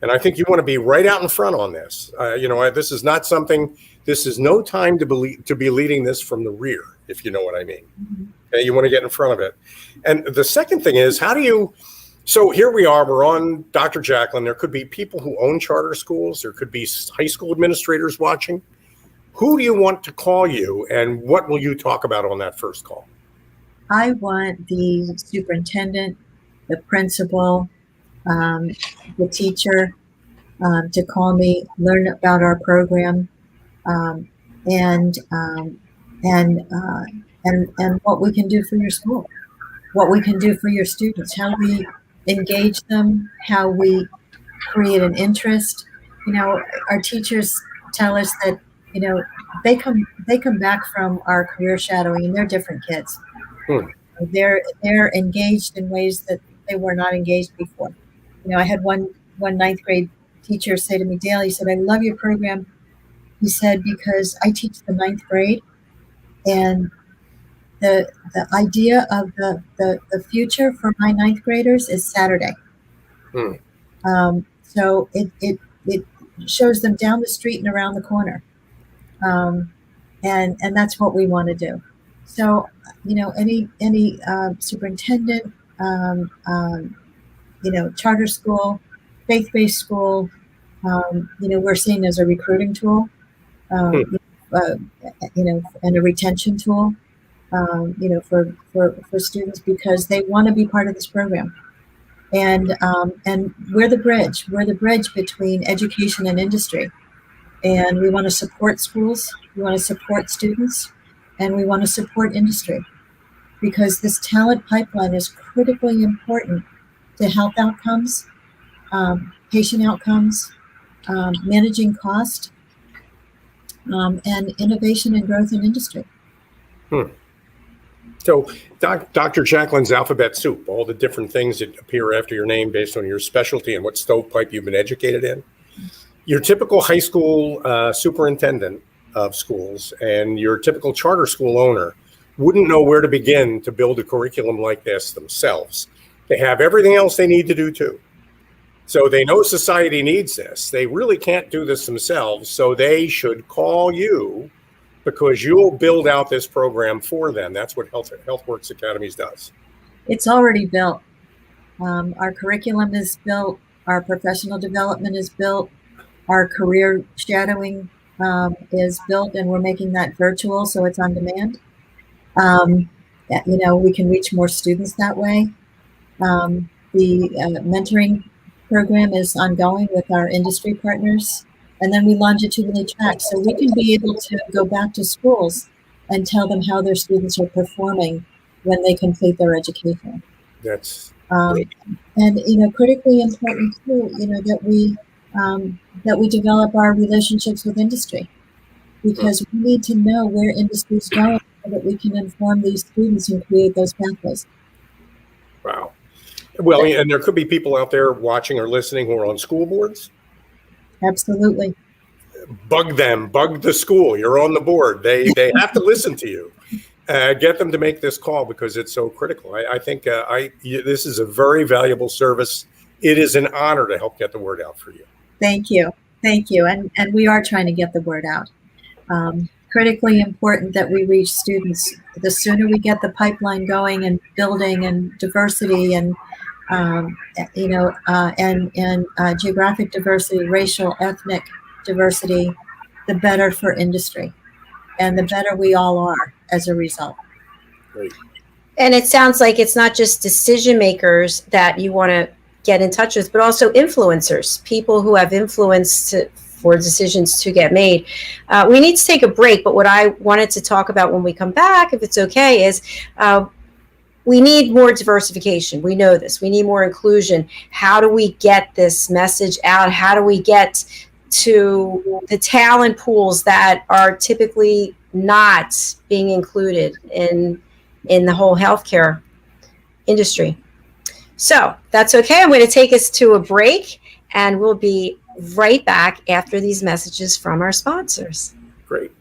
And I think you want to be right out in front on this. This is not something. This is no time to be leading this from the rear, if you know what I mean. Okay, you want to get in front of it. And the second thing is, so here we are, we're on Dr. Jacalyn. There could be people who own charter schools. There could be high school administrators watching. Who do you want to call you, and what will you talk about on that first call? I want the superintendent, the principal, the teacher to call me, learn about our program, and what we can do for your school, what we can do for your students, how we engage them, how we create an interest. Our teachers tell us that they come back from our career shadowing and they're different kids. They're engaged in ways that they were not engaged before. I had one 9th grade teacher say to me, Dale, he said, "I love your program." He said, "Because I teach the 9th grade, and the idea of the future for my 9th graders is Saturday." So it shows them down the street and around the corner, and that's what we want to do. So any superintendent, charter school, faith-based school, we're seen as a recruiting tool, and a retention tool, for students, because they want to be part of this program. And we're the bridge. We're the bridge between education and industry. And we want to support schools. We want to support students. And we want to support industry, because this talent pipeline is critically important to health outcomes, patient outcomes, managing cost, and innovation and growth in industry. So, Dr. Jacalyn's alphabet soup, all the different things that appear after your name based on your specialty and what stovepipe you've been educated in. Your typical high school superintendent of schools and your typical charter school owner wouldn't know where to begin to build a curriculum like this themselves. They have everything else they need to do too. So they know society needs this. They really can't do this themselves. So they should call you because you'll build out this program for them. That's what HealthWorks Academies does. It's already built. Our curriculum is built. Our professional development is built. Our career shadowing is built, and we're making that virtual, so it's on demand. We can reach more students that way. The mentoring program is ongoing with our industry partners, and then we longitudinally track, so we can be able to go back to schools and tell them how their students are performing when they complete their education. That's and critically important too, that we develop our relationships with industry, because we need to know where industry is going so that we can inform these students and create those pathways. Wow. Well, and there could be people out there watching or listening who are on school boards. Absolutely. Bug them, bug the school. You're on the board. They have to listen to you. Get them to make this call because it's so critical. I think this is a very valuable service. It is an honor to help get the word out for you. Thank you. And we are trying to get the word out. Critically important that we reach students. The sooner we get the pipeline going and building and diversity and geographic diversity, racial, ethnic diversity, the better for industry, and the better we all are as a result. Great. And it sounds like it's not just decision makers that you want to get in touch with, but also influencers, people who have influence for decisions to get made. We need to take a break, but what I wanted to talk about when we come back, if it's okay, is we need more diversification. We know this. We need more inclusion. How do we get this message out? How do we get to the talent pools that are typically not being included in the whole healthcare industry? So that's okay. I'm going to take us to a break, and we'll be right back after these messages from our sponsors. Great.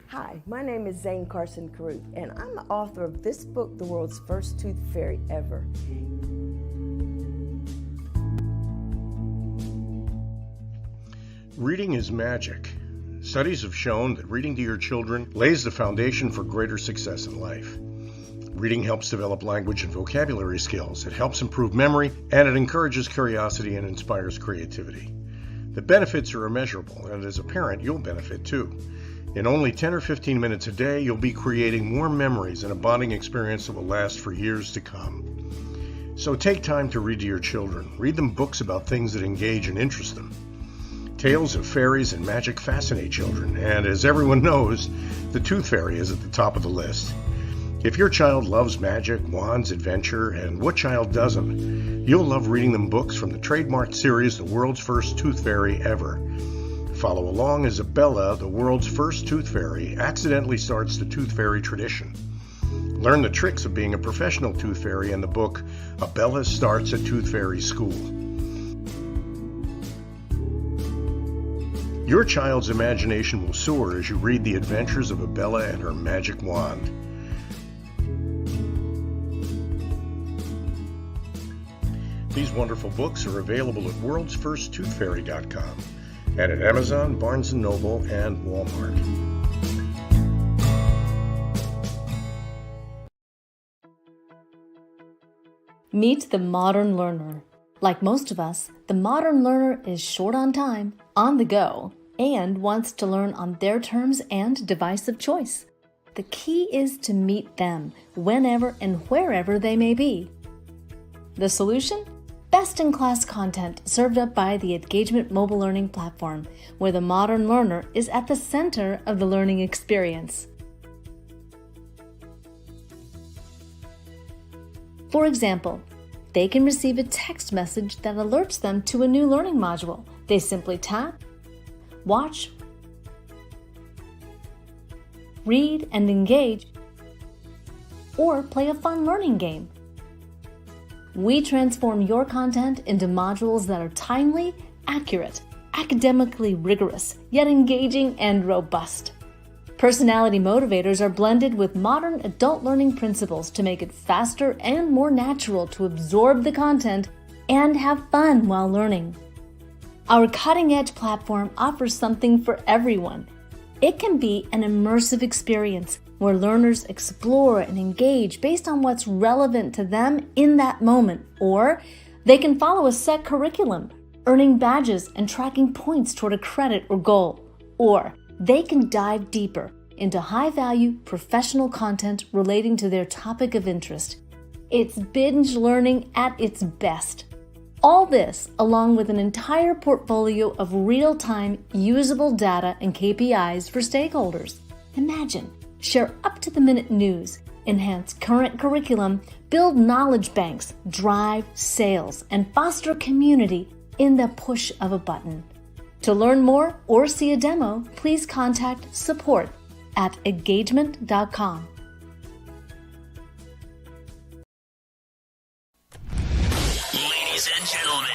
Hi, my name is Zane Carson Carruth, and I'm the author of this book, The World's First Tooth Fairy Ever. Reading is magic. Studies have shown that reading to your children lays the foundation for greater success in life. Reading helps develop language and vocabulary skills. It helps improve memory, and it encourages curiosity and inspires creativity. The benefits are immeasurable, and as a parent, you'll benefit too. In only 10 or 15 minutes a day, you'll be creating more memories and a bonding experience that will last for years to come. So take time to read to your children. Read them books about things that engage and interest them. Tales of fairies and magic fascinate children, and as everyone knows, the Tooth Fairy is at the top of the list. If your child loves magic, wands, adventure, and what child doesn't, you'll love reading them books from the trademarked series, The World's First Tooth Fairy Ever. Follow along as Bella, the world's first tooth fairy, accidentally starts the tooth fairy tradition. Learn the tricks of being a professional tooth fairy in the book, Bella Starts a Tooth Fairy School. Your child's imagination will soar as you read the adventures of Bella and her magic wand. These wonderful books are available at worldsfirsttoothfairy.com and at Amazon, Barnes & Noble, and Walmart. Meet the modern learner. Like most of us, the modern learner is short on time, on the go, and wants to learn on their terms and device of choice. The key is to meet them whenever and wherever they may be. The solution? Best-in-class content served up by the Engagement mobile learning platform, where the modern learner is at the center of the learning experience. For example, they can receive a text message that alerts them to a new learning module. They simply tap, watch, read, and engage or play a fun learning game. We transform your content into modules that are timely, accurate, academically rigorous, yet engaging and robust. Personality motivators are blended with modern adult learning principles to make it faster and more natural to absorb the content and have fun while learning. Our cutting-edge platform offers something for everyone. It can be an immersive experience where learners explore and engage based on what's relevant to them in that moment, or they can follow a set curriculum, earning badges and tracking points toward a credit or goal, or they can dive deeper into high-value professional content relating to their topic of interest. It's binge learning at its best. All this, along with an entire portfolio of real-time usable data and KPIs for stakeholders. Imagine, share up-to-the-minute news, enhance current curriculum, build knowledge banks, drive sales, and foster community in the push of a button. To learn more or see a demo, please contact support@engagement.com. Ladies and gentlemen,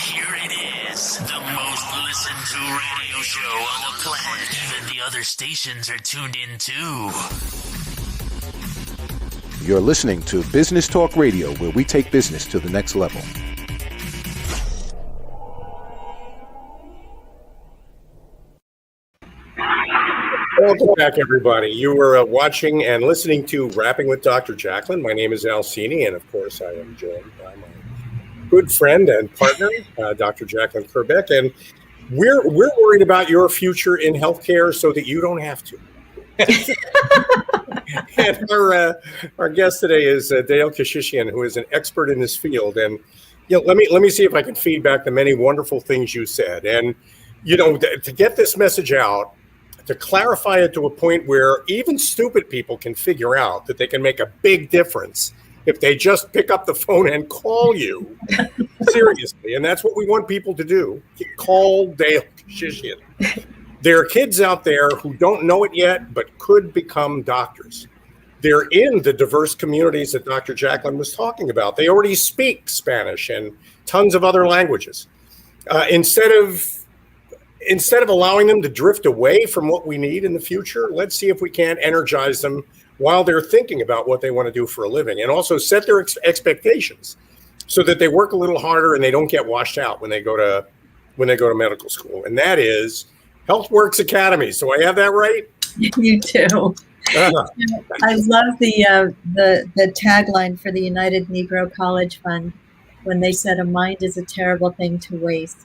here it is, the most listened to radio show on the planet. Even the other stations are tuned in too. You're listening to Business Talk Radio, where we take business to the next level. Welcome back, everybody. You were watching and listening to Rapping with Dr. Jacalyn. My name is Cini, and of course, I am joined by my good friend and partner, Dr. Jacalyn Kerbeck, and we're worried about your future in healthcare so that you don't have to. And our guest today is Dale Keshishian, who is an expert in this field. And let me see if I can feed back the many wonderful things you said. And to get this message out, to clarify it to a point where even stupid people can figure out that they can make a big difference if they just pick up the phone and call you. Seriously. And that's what we want people to do. Call Dale Keshishian. There are kids out there who don't know it yet, but could become doctors. They're in the diverse communities that Dr. Jacalyn was talking about. They already speak Spanish and tons of other languages. Instead of allowing them to drift away from what we need in the future, let's see if we can't energize them while they're thinking about what they want to do for a living, and also set their expectations so that they work a little harder and they don't get washed out when they go to medical school. And that is HealthWorks Academies. So I have that right? You do. I love the tagline for the United Negro College Fund when they said, "A mind is a terrible thing to waste."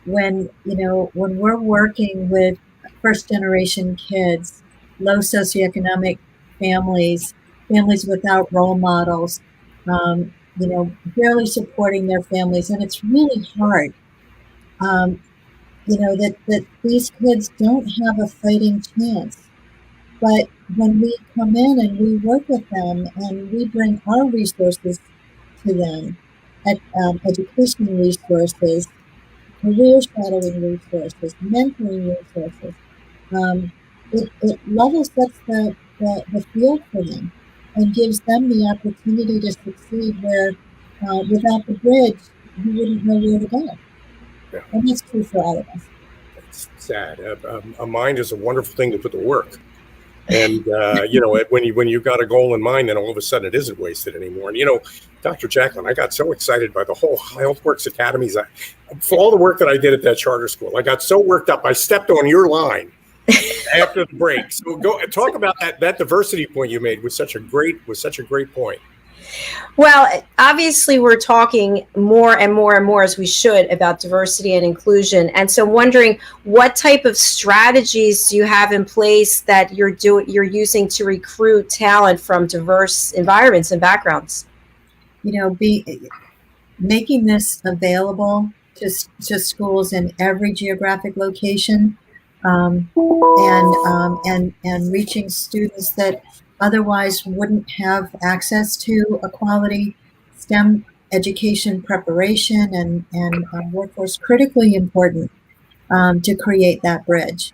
When we're working with first generation kids, low socioeconomic families without role models, barely supporting their families, and it's really hard. That these kids don't have a fighting chance. But when we come in and we work with them and we bring our resources to them, education resources, career shadowing resources, mentoring resources, it level sets the field for them and gives them the opportunity to succeed where without the bridge, you wouldn't know where to go. Yeah. And that's true for all of us. It's sad. A mind is a wonderful thing to put to work. And, when you got a goal in mind, then all of a sudden it isn't wasted anymore. And, Dr. Jacalyn, I got so excited by the whole HealthWorks Academies. For all the work that I did at that charter school, I got so worked up, I stepped on your line after the break. So go talk about that diversity point you made was such a great point. Well, obviously, we're talking more and more and more, as we should, about diversity and inclusion. And so wondering what type of strategies do you have in place that you're using to recruit talent from diverse environments and backgrounds? Making this available to schools in every geographic location, and reaching students that otherwise wouldn't have access to a quality STEM education preparation and workforce, critically important to create that bridge.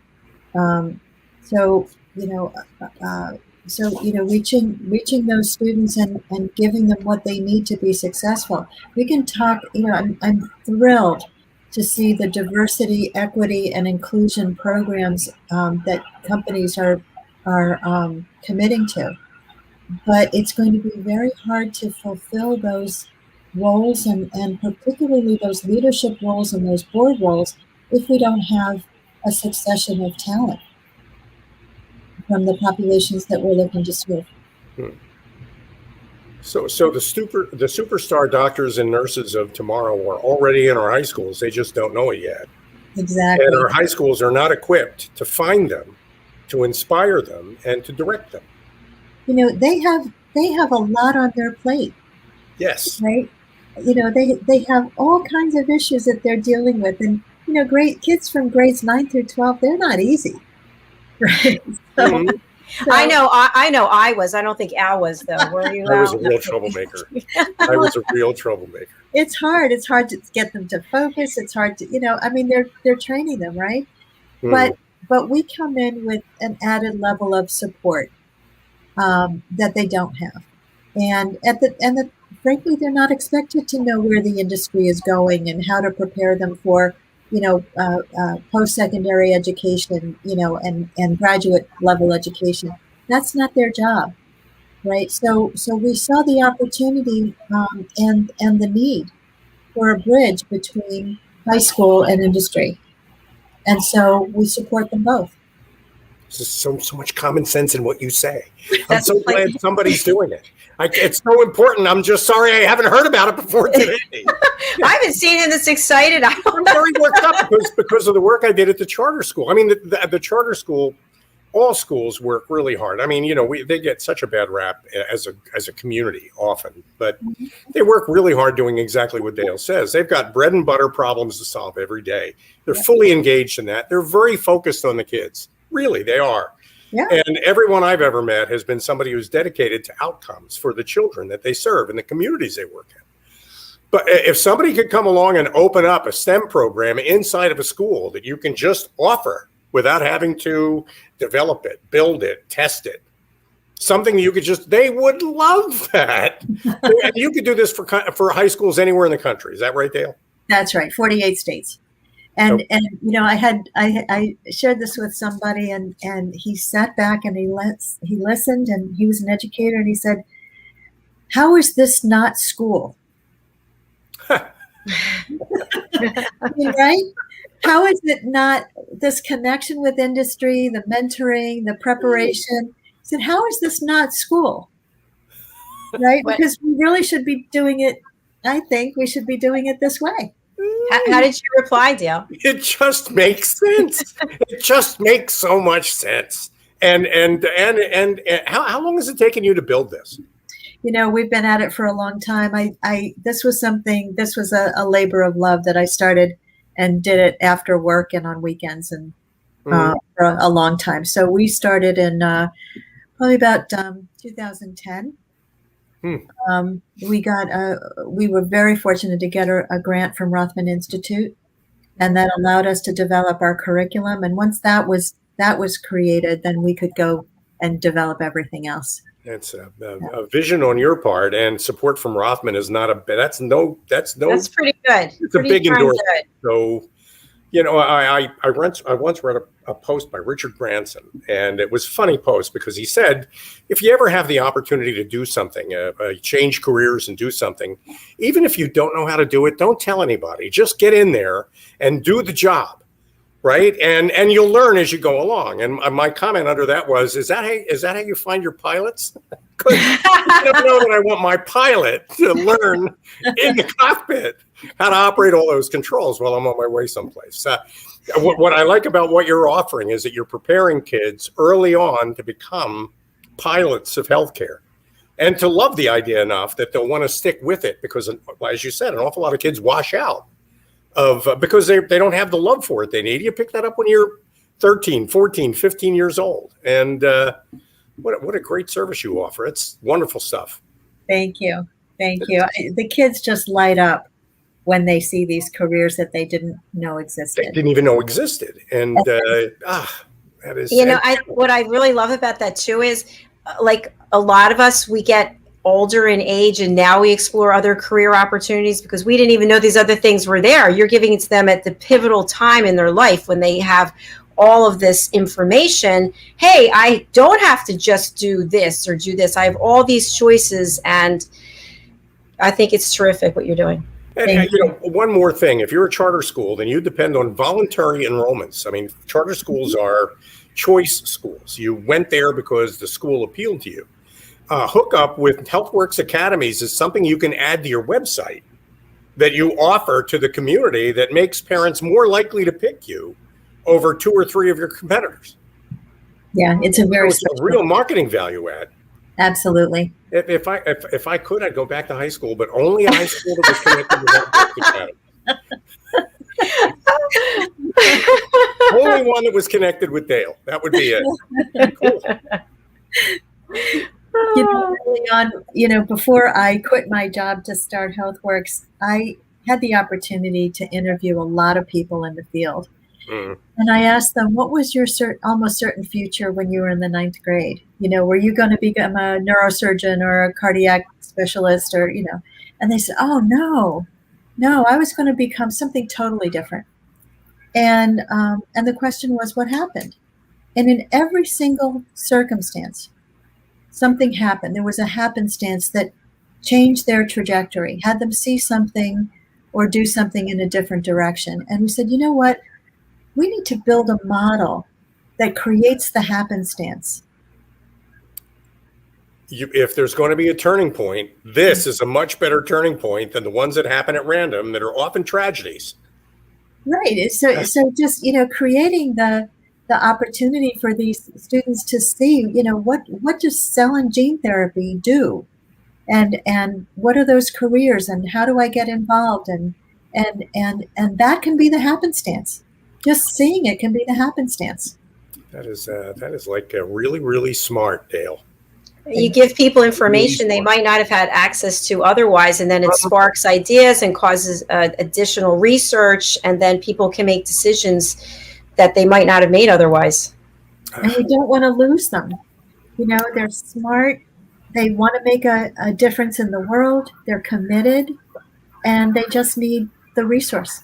So, reaching those students and giving them what they need to be successful. We can talk, I'm thrilled to see the diversity, equity, and inclusion programs that companies are committing to. But it's going to be very hard to fulfill those roles and particularly those leadership roles and those board roles if we don't have a succession of talent from the populations that we're looking to serve. So the superstar doctors and nurses of tomorrow are already in our high schools. They just don't know it yet. Exactly. And our high schools are not equipped to find them, to inspire them, and to direct them. They have a lot on their plate. Yes. Right. They have all kinds of issues that they're dealing with, and great kids from grades 9 through 12, they're not easy. Right. So, I know I was. I don't think Al was, though. Were you? I was a real troublemaker. I was a real troublemaker. It's hard. It's hard to get them to focus. It's hard to, they're training them, right? But we come in with an added level of support that they don't have, and frankly, they're not expected to know where the industry is going and how to prepare them for post-secondary education, and graduate level education. That's not their job, right? So we saw the opportunity and the need for a bridge between high school and industry, and so we support them both. There's so much common sense in what you say. I'm so glad somebody's doing it. It's so important. I'm just sorry I haven't heard about it before today. I haven't seen him this excited. I'm very worked up because of the work I did at the charter school. I mean, the charter school, all schools work really hard. I mean, they get such a bad rap as a community often, but they work really hard doing exactly what Dale says. They've got bread and butter problems to solve every day. They're fully engaged in that. They're very focused on the kids. Really, they are. Yeah. And everyone I've ever met has been somebody who's dedicated to outcomes for the children that they serve and the communities they work in. But if somebody could come along and open up a STEM program inside of a school that you can just offer without having to develop it, build it, test it, something you could they would love that. And you could do this for high schools anywhere in the country. Is that right, Dale? That's right. 48 states. And I shared this with somebody, and he sat back and he listened, and he was an educator, and he said, "How is this not school?" Right? How is it not this connection with industry, the mentoring, the preparation? He said, "How is this not school?" Right? Because we really should be doing it. I think we should be doing it this way. How did you reply, Dale? It just makes sense. It just makes so much sense. And how long has it taken you to build this? We've been at it for a long time. This was a labor of love that I started and did it after work and on weekends and for a long time. So we started in probably about 2010. We were very fortunate to get a grant from Rothman Institute, and that allowed us to develop our curriculum. And once that was created, then we could go and develop everything else. It's a vision on your part, and support from Rothman is not that's pretty good. It's a big endorsement. So, I once read a post by Richard Branson, and it was a funny post because he said, if you ever have the opportunity to do something, change careers and do something, even if you don't know how to do it, don't tell anybody. Just get in there and do the job, right? And you'll learn as you go along. And my comment under that was, is that how you find your pilots? Because I don't know that I want my pilot to learn in the cockpit how to operate all those controls while I'm on my way someplace. What I like about what you're offering is that you're preparing kids early on to become pilots of healthcare and to love the idea enough that they'll want to stick with it because, as you said, an awful lot of kids wash out because they don't have the love for it they need. You pick that up when you're 13, 14, 15 years old. And what a great service you offer. It's wonderful stuff. Thank you. The kids just light up when they see these careers that they didn't know existed. They didn't even know existed. And that is... what I really love about that too is like a lot of us, we get older in age and now we explore other career opportunities because we didn't even know these other things were there. You're giving it to them at the pivotal time in their life when they have all of this information. Hey, I don't have to just do this or do this. I have all these choices, and I think it's terrific what you're doing. And one more thing, if you're a charter school, then you depend on voluntary enrollments. I mean, charter schools are choice schools. You went there because the school appealed to you. Hook up with HealthWorks Academies is something you can add to your website that you offer to the community that makes parents more likely to pick you over 2 or 3 of your competitors. Yeah, it's a real marketing value add. Absolutely. If I could, I'd go back to high school, but only a high school that was connected with HealthWorks Academy. Only one that was connected with Dale. That would be it. Cool. Early on, before I quit my job to start HealthWorks, I had the opportunity to interview a lot of people in the field. And I asked them, what was your almost certain future when you were in the 9th grade? Were you going to become a neurosurgeon or a cardiac specialist or, and they said, oh, no, I was going to become something totally different. And the question was, what happened? And in every single circumstance, something happened. There was a happenstance that changed their trajectory, had them see something or do something in a different direction. And we said, you know what? We need to build a model that creates the happenstance. If there's going to be a turning point, this is a much better turning point than the ones that happen at random that are often tragedies. Right. So just, creating the opportunity for these students to see, what does cell and gene therapy do? And what are those careers and how do I get involved? And that can be the happenstance. Just seeing it can be the happenstance. That is like really, really smart, Dale. You give people information they might not have had access to otherwise, and then it sparks ideas and causes additional research, and then people can make decisions that they might not have made otherwise. And we don't want to lose them. They're smart. They want to make a difference in the world. They're committed, and they just need the resource.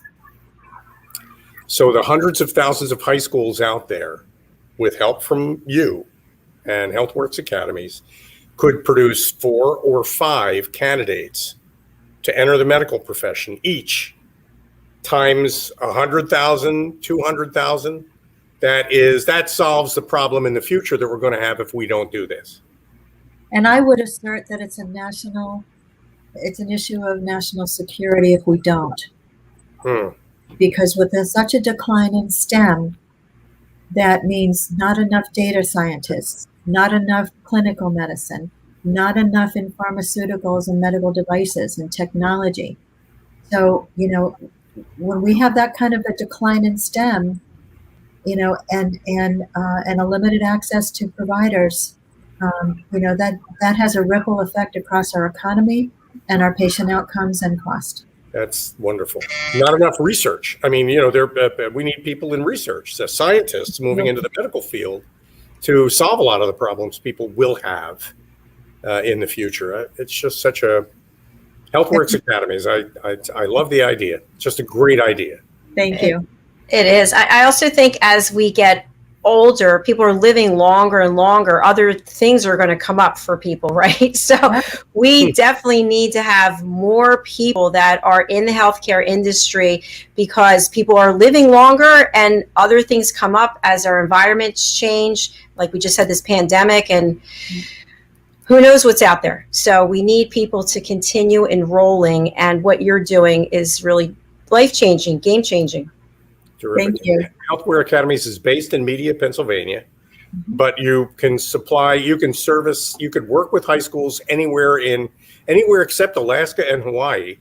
So the hundreds of thousands of high schools out there, with help from you and HealthWorks Academies, could produce 4 or 5 candidates to enter the medical profession, each times 100,000, 200,000. That solves the problem in the future that we're going to have if we don't do this. And I would assert that it's an issue of national security if we don't. Because with such a decline in STEM, that means not enough data scientists, not enough clinical medicine, not enough in pharmaceuticals and medical devices and technology. So, when we have that kind of a decline in STEM, and a limited access to providers, that has a ripple effect across our economy and our patient outcomes and cost. That's wonderful. Not enough research. I mean, we need people in research, so scientists moving into the medical field to solve a lot of the problems people will have in the future. It's just such a HealthWorks Academies. I love the idea. It's just a great idea. Thank you. It is. I also think as we get older, people are living longer and longer. Other things are going to come up for people, right? So we definitely need to have more people that are in the healthcare industry because people are living longer and other things come up as our environments change. Like we just had this pandemic and who knows what's out there. So we need people to continue enrolling, and what you're doing is really life-changing, game-changing. Terrific. Thank you. HealthWorks Academies is based in Media, Pennsylvania, but you can service, you could work with high schools anywhere except Alaska and Hawaii.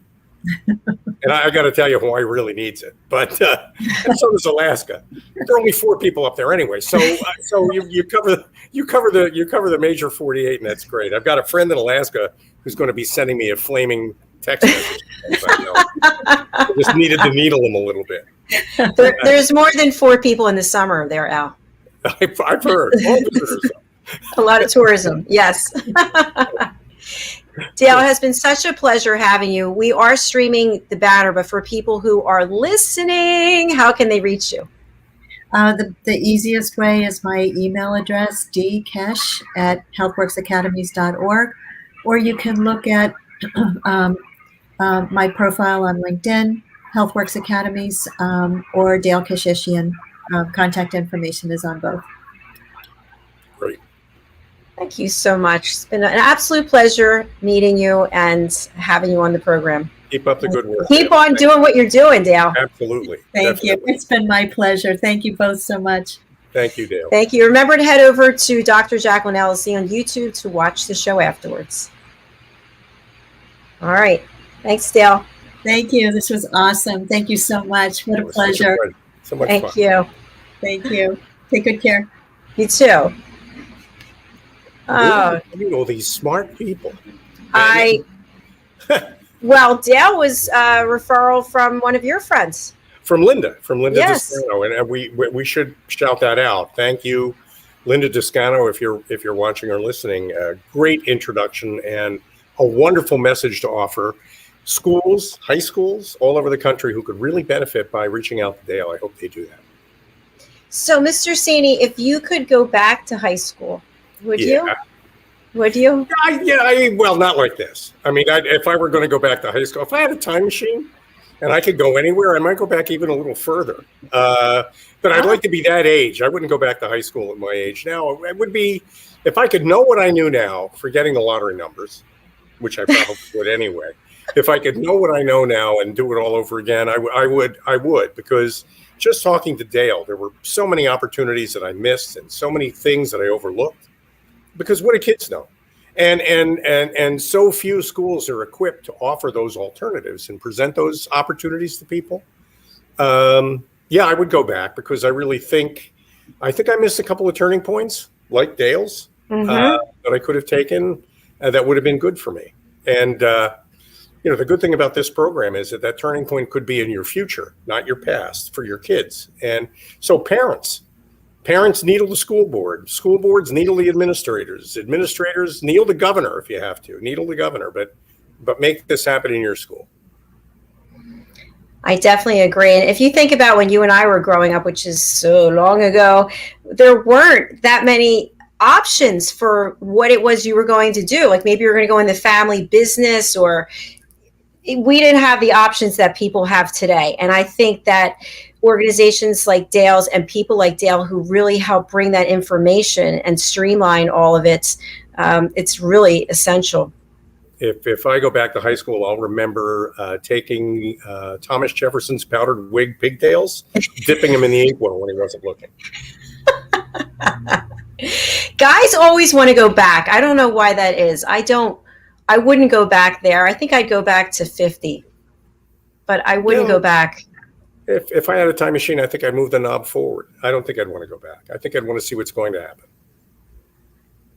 And I got to tell you, Hawaii really needs it, but and so does Alaska. There are only 4 people up there anyway, so you cover the major 48, and that's great. I've got a friend in Alaska who's going to be sending me a flaming text message. I just needed to needle him a little bit. There's more than 4 people in the summer there, Al. I've heard. All visitors. A lot of tourism, yes. Dale, it has been such a pleasure having you. We are streaming the banner, but for people who are listening, how can they reach you? The easiest way is my email address, dkesh at healthworksacademies.org, or you can look at my profile on LinkedIn, HealthWorks Academies, or Dale Keshishian. Contact information is on both. Great. Thank you so much. It's been an absolute pleasure meeting you and having you on the program. Keep up the good work. Keep on doing what you're doing, Dale. Absolutely. Thank you. It's been my pleasure. Thank you both so much. Thank you, Dale. Thank you. Remember to head over to Dr. Jacalyn LLC on YouTube to watch the show afterwards. All right. Thanks, Dale. Thank you. This was awesome. Thank you so much. What a pleasure. So much Thank fun. you. Thank you. Take good care. You too. Oh, You know, these smart people. Well, Dale was a referral from one of your friends. From Linda Yes. Descano, and we should shout that out. Thank you, Linda Descano, if you're watching or listening. A great introduction and a wonderful message to offer schools, high schools all over the country who could really benefit by reaching out to Dale. I hope they do that. So, Mr. Cini, if you could go back to high school, would you? Would you? Well, not like this. I mean, if I were going to go back to high school, if I had a time machine and I could go anywhere, I might go back even a little further. But I'd like to be that age. I wouldn't go back to high school at my age now. It would be, if I could know what I knew now, forgetting the lottery numbers, which I probably would anyway. If I could know what I know now and do it all over again, I would, because just talking to Dale, there were so many opportunities that I missed and so many things that I overlooked. Because what do kids know? And so few schools are equipped to offer those alternatives and present those opportunities to people. I would go back because I really think I missed a couple of turning points like Dale's that I could have taken that would have been good for me. And the good thing about this program is that turning point could be in your future, not your past, for your kids. And so Parents needle the school board. School boards needle the administrators. Administrators needle the governor if you have to. Needle the governor, but make this happen in your school. I definitely agree. And if you think about when you and I were growing up, which is so long ago, there weren't that many options for what it was you were going to do. Like maybe you were going to go in the family business, or we didn't have the options that people have today. And I think that organizations like Dale's and people like Dale who really help bring that information and streamline all of it, it's really essential. If I go back to high school, I'll remember taking Thomas Jefferson's powdered wig pigtails, dipping him in the inkwell when he wasn't looking. Guys always want to go back. I don't know why that is. I wouldn't go back there. I think I'd go back to 50, but I wouldn't go back. If I had a time machine, I think I'd move the knob forward. I don't think I'd want to go back. I think I'd want to see what's going to happen.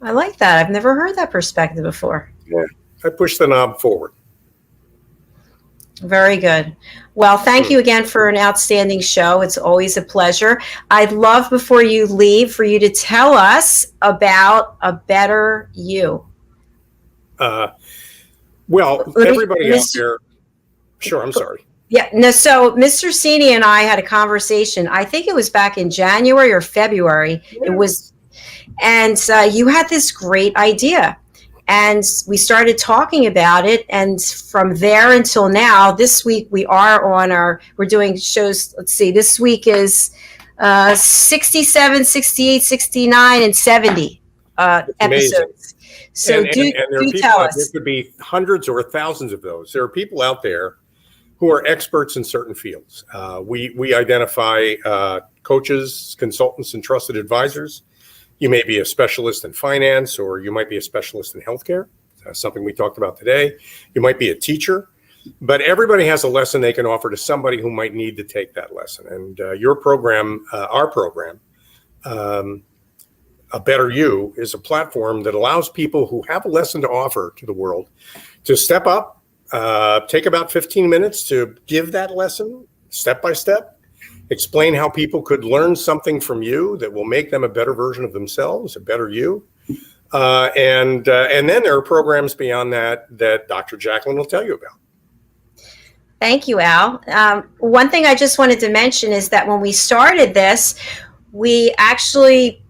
I like that. I've never heard that perspective before. Yeah, I push the knob forward. Very good. Well, thank you again for an outstanding show. It's always a pleasure. I'd love, before you leave, for you to tell us about A Better You. Everybody out there. Sure, I'm sorry. Yeah, no, so Mr. Cini and I had a conversation. I think it was back in January or February. Yeah. It was, and you had this great idea. And we started talking about it. And from there until now, this week we're doing shows. Let's see, this week is 67, 68, 69, and 70 episodes. So do tell us. There could be hundreds or thousands of those. There are people out there who are experts in certain fields. We identify coaches, consultants, and trusted advisors. You may be a specialist in finance, or you might be a specialist in healthcare, something we talked about today. You might be a teacher, but everybody has a lesson they can offer to somebody who might need to take that lesson. And your program, our program, A Better You, is a platform that allows people who have a lesson to offer to the world to step up, take about 15 minutes to give that lesson step by step, explain how people could learn something from you that will make them a better version of themselves, a better you, And then there are programs beyond that Dr. Jacalyn will tell you about. Thank you, Al. One thing I just wanted to mention is that when we started this, we actually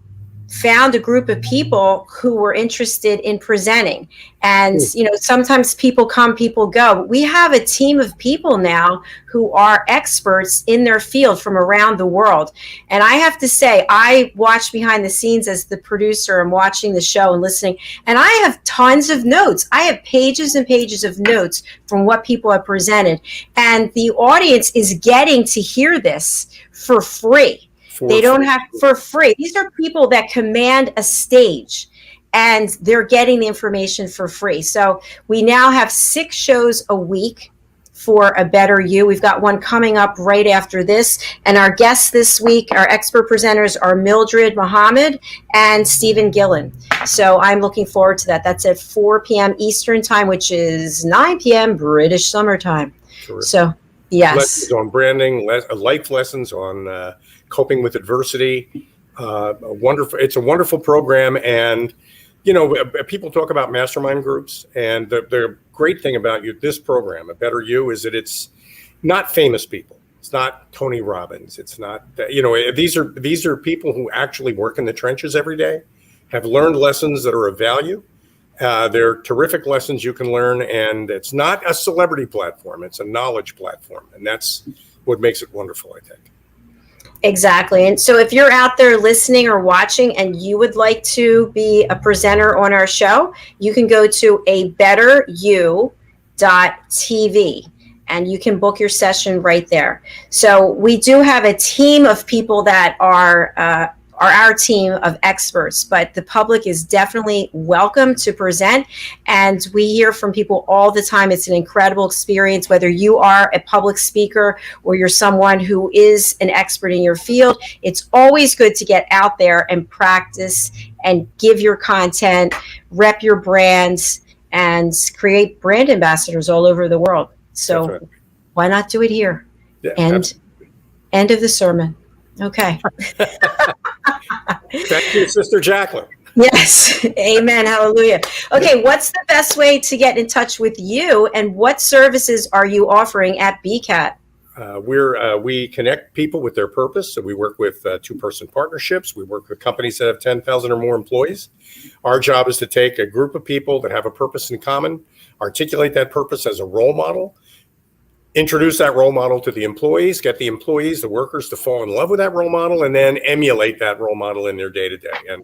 found a group of people who were interested in presenting. And, sometimes people come, people go. We have a team of people now who are experts in their field from around the world. And I have to say, I watch behind the scenes as the producer. I'm watching the show and listening. And I have tons of notes. I have pages and pages of notes from what people have presented. And the audience is getting to hear this for free. They don't have for free. These are people that command a stage and they're getting the information for free. So we now have 6 shows a week for A Better You. We've got one coming up right after this. And our guests this week, our expert presenters are Mildred Muhammad and Stephen Gillen. So I'm looking forward to that. That's at 4 p.m. Eastern time, which is 9 p.m. British Summer Time. Terrific. So, yes. Lessons on branding, life lessons on coping with adversity. It's a wonderful program. And, people talk about mastermind groups. And the great thing about this program, A Better You, is that it's not famous people. It's not Tony Robbins. It's not, these are people who actually work in the trenches every day, have learned lessons that are of value. They're terrific lessons you can learn. And it's not a celebrity platform. It's a knowledge platform. And that's what makes it wonderful, I think. Exactly. And so if you're out there listening or watching and you would like to be a presenter on our show, you can go to abetteryou.tv and you can book your session right there. So we do have a team of people that are our team of experts, but the public is definitely welcome to present. And we hear from people all the time. It's an incredible experience, whether you are a public speaker or you're someone who is an expert in your field. It's always good to get out there and practice and give your content, rep your brands, and create brand ambassadors all over the world. So definitely. Why not do it here? Yeah, end of the sermon. Okay. Thank you, Sister Jacalyn. Yes. Amen. Hallelujah. Okay. What's the best way to get in touch with you, and what services are you offering at BCAT? We connect people with their purpose. So we work with 2-person partnerships. We work with companies that have 10,000 or more employees. Our job is to take a group of people that have a purpose in common, articulate that purpose as a role model, introduce that role model to the employees, get the employees, the workers, to fall in love with that role model, and then emulate that role model in their day-to-day. And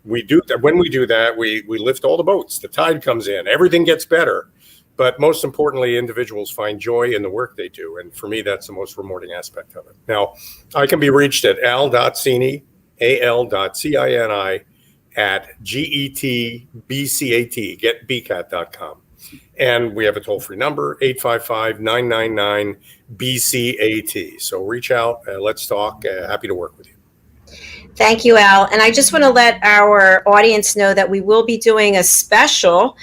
we do that. When we do that, we lift all the boats. The tide comes in. Everything gets better. But most importantly, individuals find joy in the work they do. And for me, that's the most rewarding aspect of it. Now, I can be reached at al.cini, al.cini, at getbcat, getbcat.com. And we have a toll-free number, 855-999-BCAT. So reach out, let's talk. Happy to work with you. Thank you, Al. And I just want to let our audience know that we will be doing a special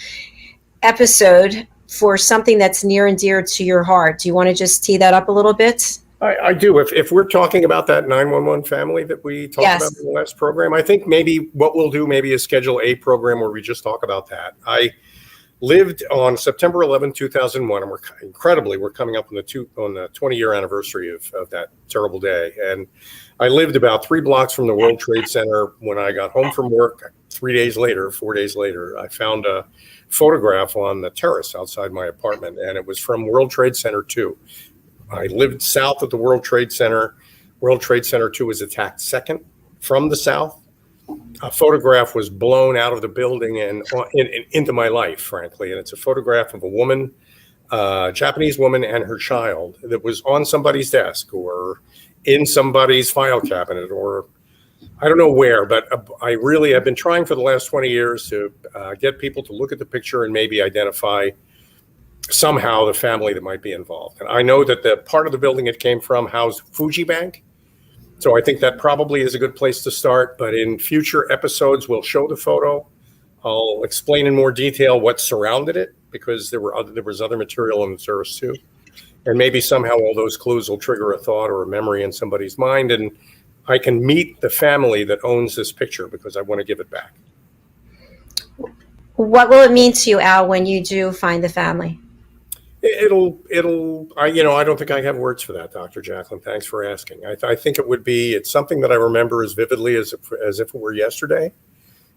episode for something that's near and dear to your heart. Do you want to just tee that up a little bit? I do. If we're talking about that 911 family that we talked about in the last program, I think maybe what we'll do maybe is schedule a program where we just talk about that. I lived on September 11, 2001, and we're coming up on the 20-year anniversary of that terrible day. And I lived about 3 blocks from the World Trade Center. When I got home from work 4 days later, I found a photograph on the terrace outside my apartment, and it was from World Trade Center 2. I lived south of the World Trade Center. World Trade Center 2 was attacked second from the south. A photograph was blown out of the building and into my life, frankly. And it's a photograph of a woman, Japanese woman, and her child that was on somebody's desk or in somebody's file cabinet, or I don't know where. But I really have been trying for the last 20 years to get people to look at the picture and maybe identify somehow the family that might be involved. And I know that the part of the building it came from housed Fuji Bank. So I think that probably is a good place to start. But in future episodes, we'll show the photo. I'll explain in more detail what surrounded it, because there was other material in the service too. And maybe somehow all those clues will trigger a thought or a memory in somebody's mind. And I can meet the family that owns this picture because I want to give it back. What will it mean to you, Al, when you do find the family? I don't think I have words for that, Dr. Jacalyn. Thanks for asking. I think it's something that I remember as vividly as if it were yesterday.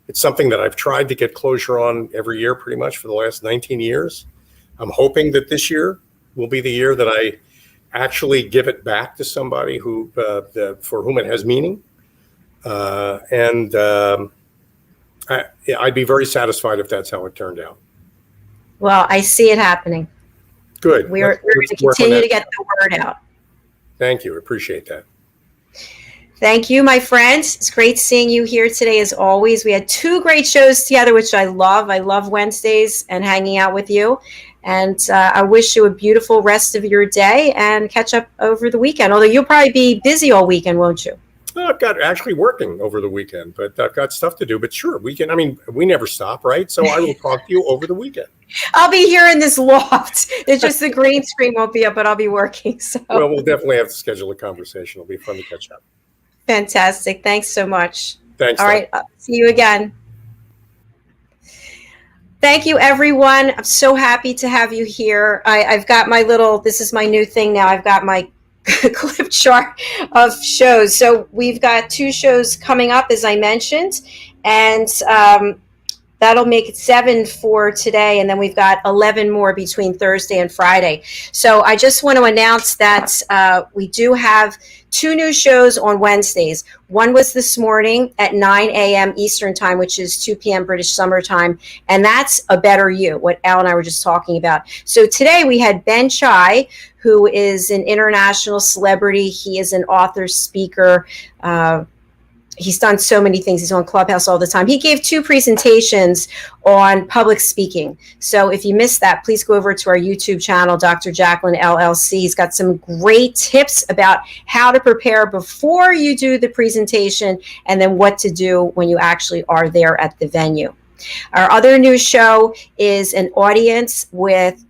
It's something that I've tried to get closure on every year pretty much for the last 19 years. I'm hoping that this year will be the year that I actually give it back to somebody for whom it has meaning. I'd be very satisfied if that's how it turned out. Well, I see it happening. Good. We're going to continue to get the word out. Thank you. Appreciate that. Thank you, my friends. It's great seeing you here today, as always. We had 2 great shows together, which I love. I love Wednesdays and hanging out with you. And I wish you a beautiful rest of your day and catch up over the weekend. Although you'll probably be busy all weekend, won't you? I've got actually working over the weekend, but I've got stuff to do. But sure, we never stop, right? So I will talk to you over the weekend. I'll be here in this loft. It's just the green screen won't be up, but I'll be working. So. Well, we'll definitely have to schedule a conversation. It'll be fun to catch up. Fantastic. Thanks so much. Thanks. All right. See you again. Thank you, everyone. I'm so happy to have you here. I've got this is my new thing now. I've got my clip chart of shows. So we've got 2 shows coming up, as I mentioned, and that'll make it 7 for today. And then we've got 11 more between Thursday and Friday. So I just want to announce that we do have 2 new shows on Wednesdays. One was this morning at 9 a.m. Eastern time, which is 2 p.m. British Summer Time. And that's A Better You, what Al and I were just talking about. So today we had Ben Chai, who is an international celebrity. He is an author, speaker. He's done so many things. He's on Clubhouse all the time. He gave 2 presentations on public speaking. So if you missed that, please go over to our YouTube channel, Dr. Jacalyn LLC. He's got some great tips about how to prepare before you do the presentation and then what to do when you actually are there at the venue. Our other new show is an audience with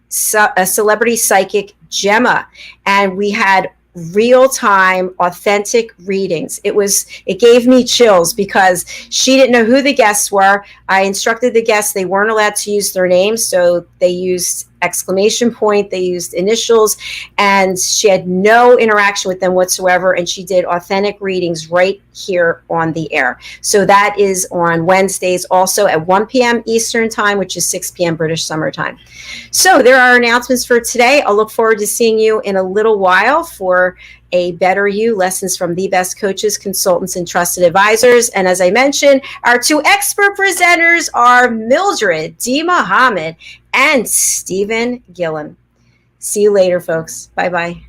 a celebrity psychic, Gemma, and we had real-time authentic readings. It gave me chills because she didn't know who the guests were. I instructed the guests they weren't allowed to use their names, so they used exclamation point, they used initials, and she had no interaction with them whatsoever, and she did authentic readings right here on the air. So that is on Wednesdays, also at 1 p.m. Eastern time, which is 6 p.m. British Summer Time. So there are announcements for today. I'll look forward to seeing you in a little while for A Better You, lessons from the best coaches, consultants, and trusted advisors. And as I mentioned, our 2 expert presenters are Mildred D. Muhammad and Stephen Gillen. See you later, folks. Bye-bye.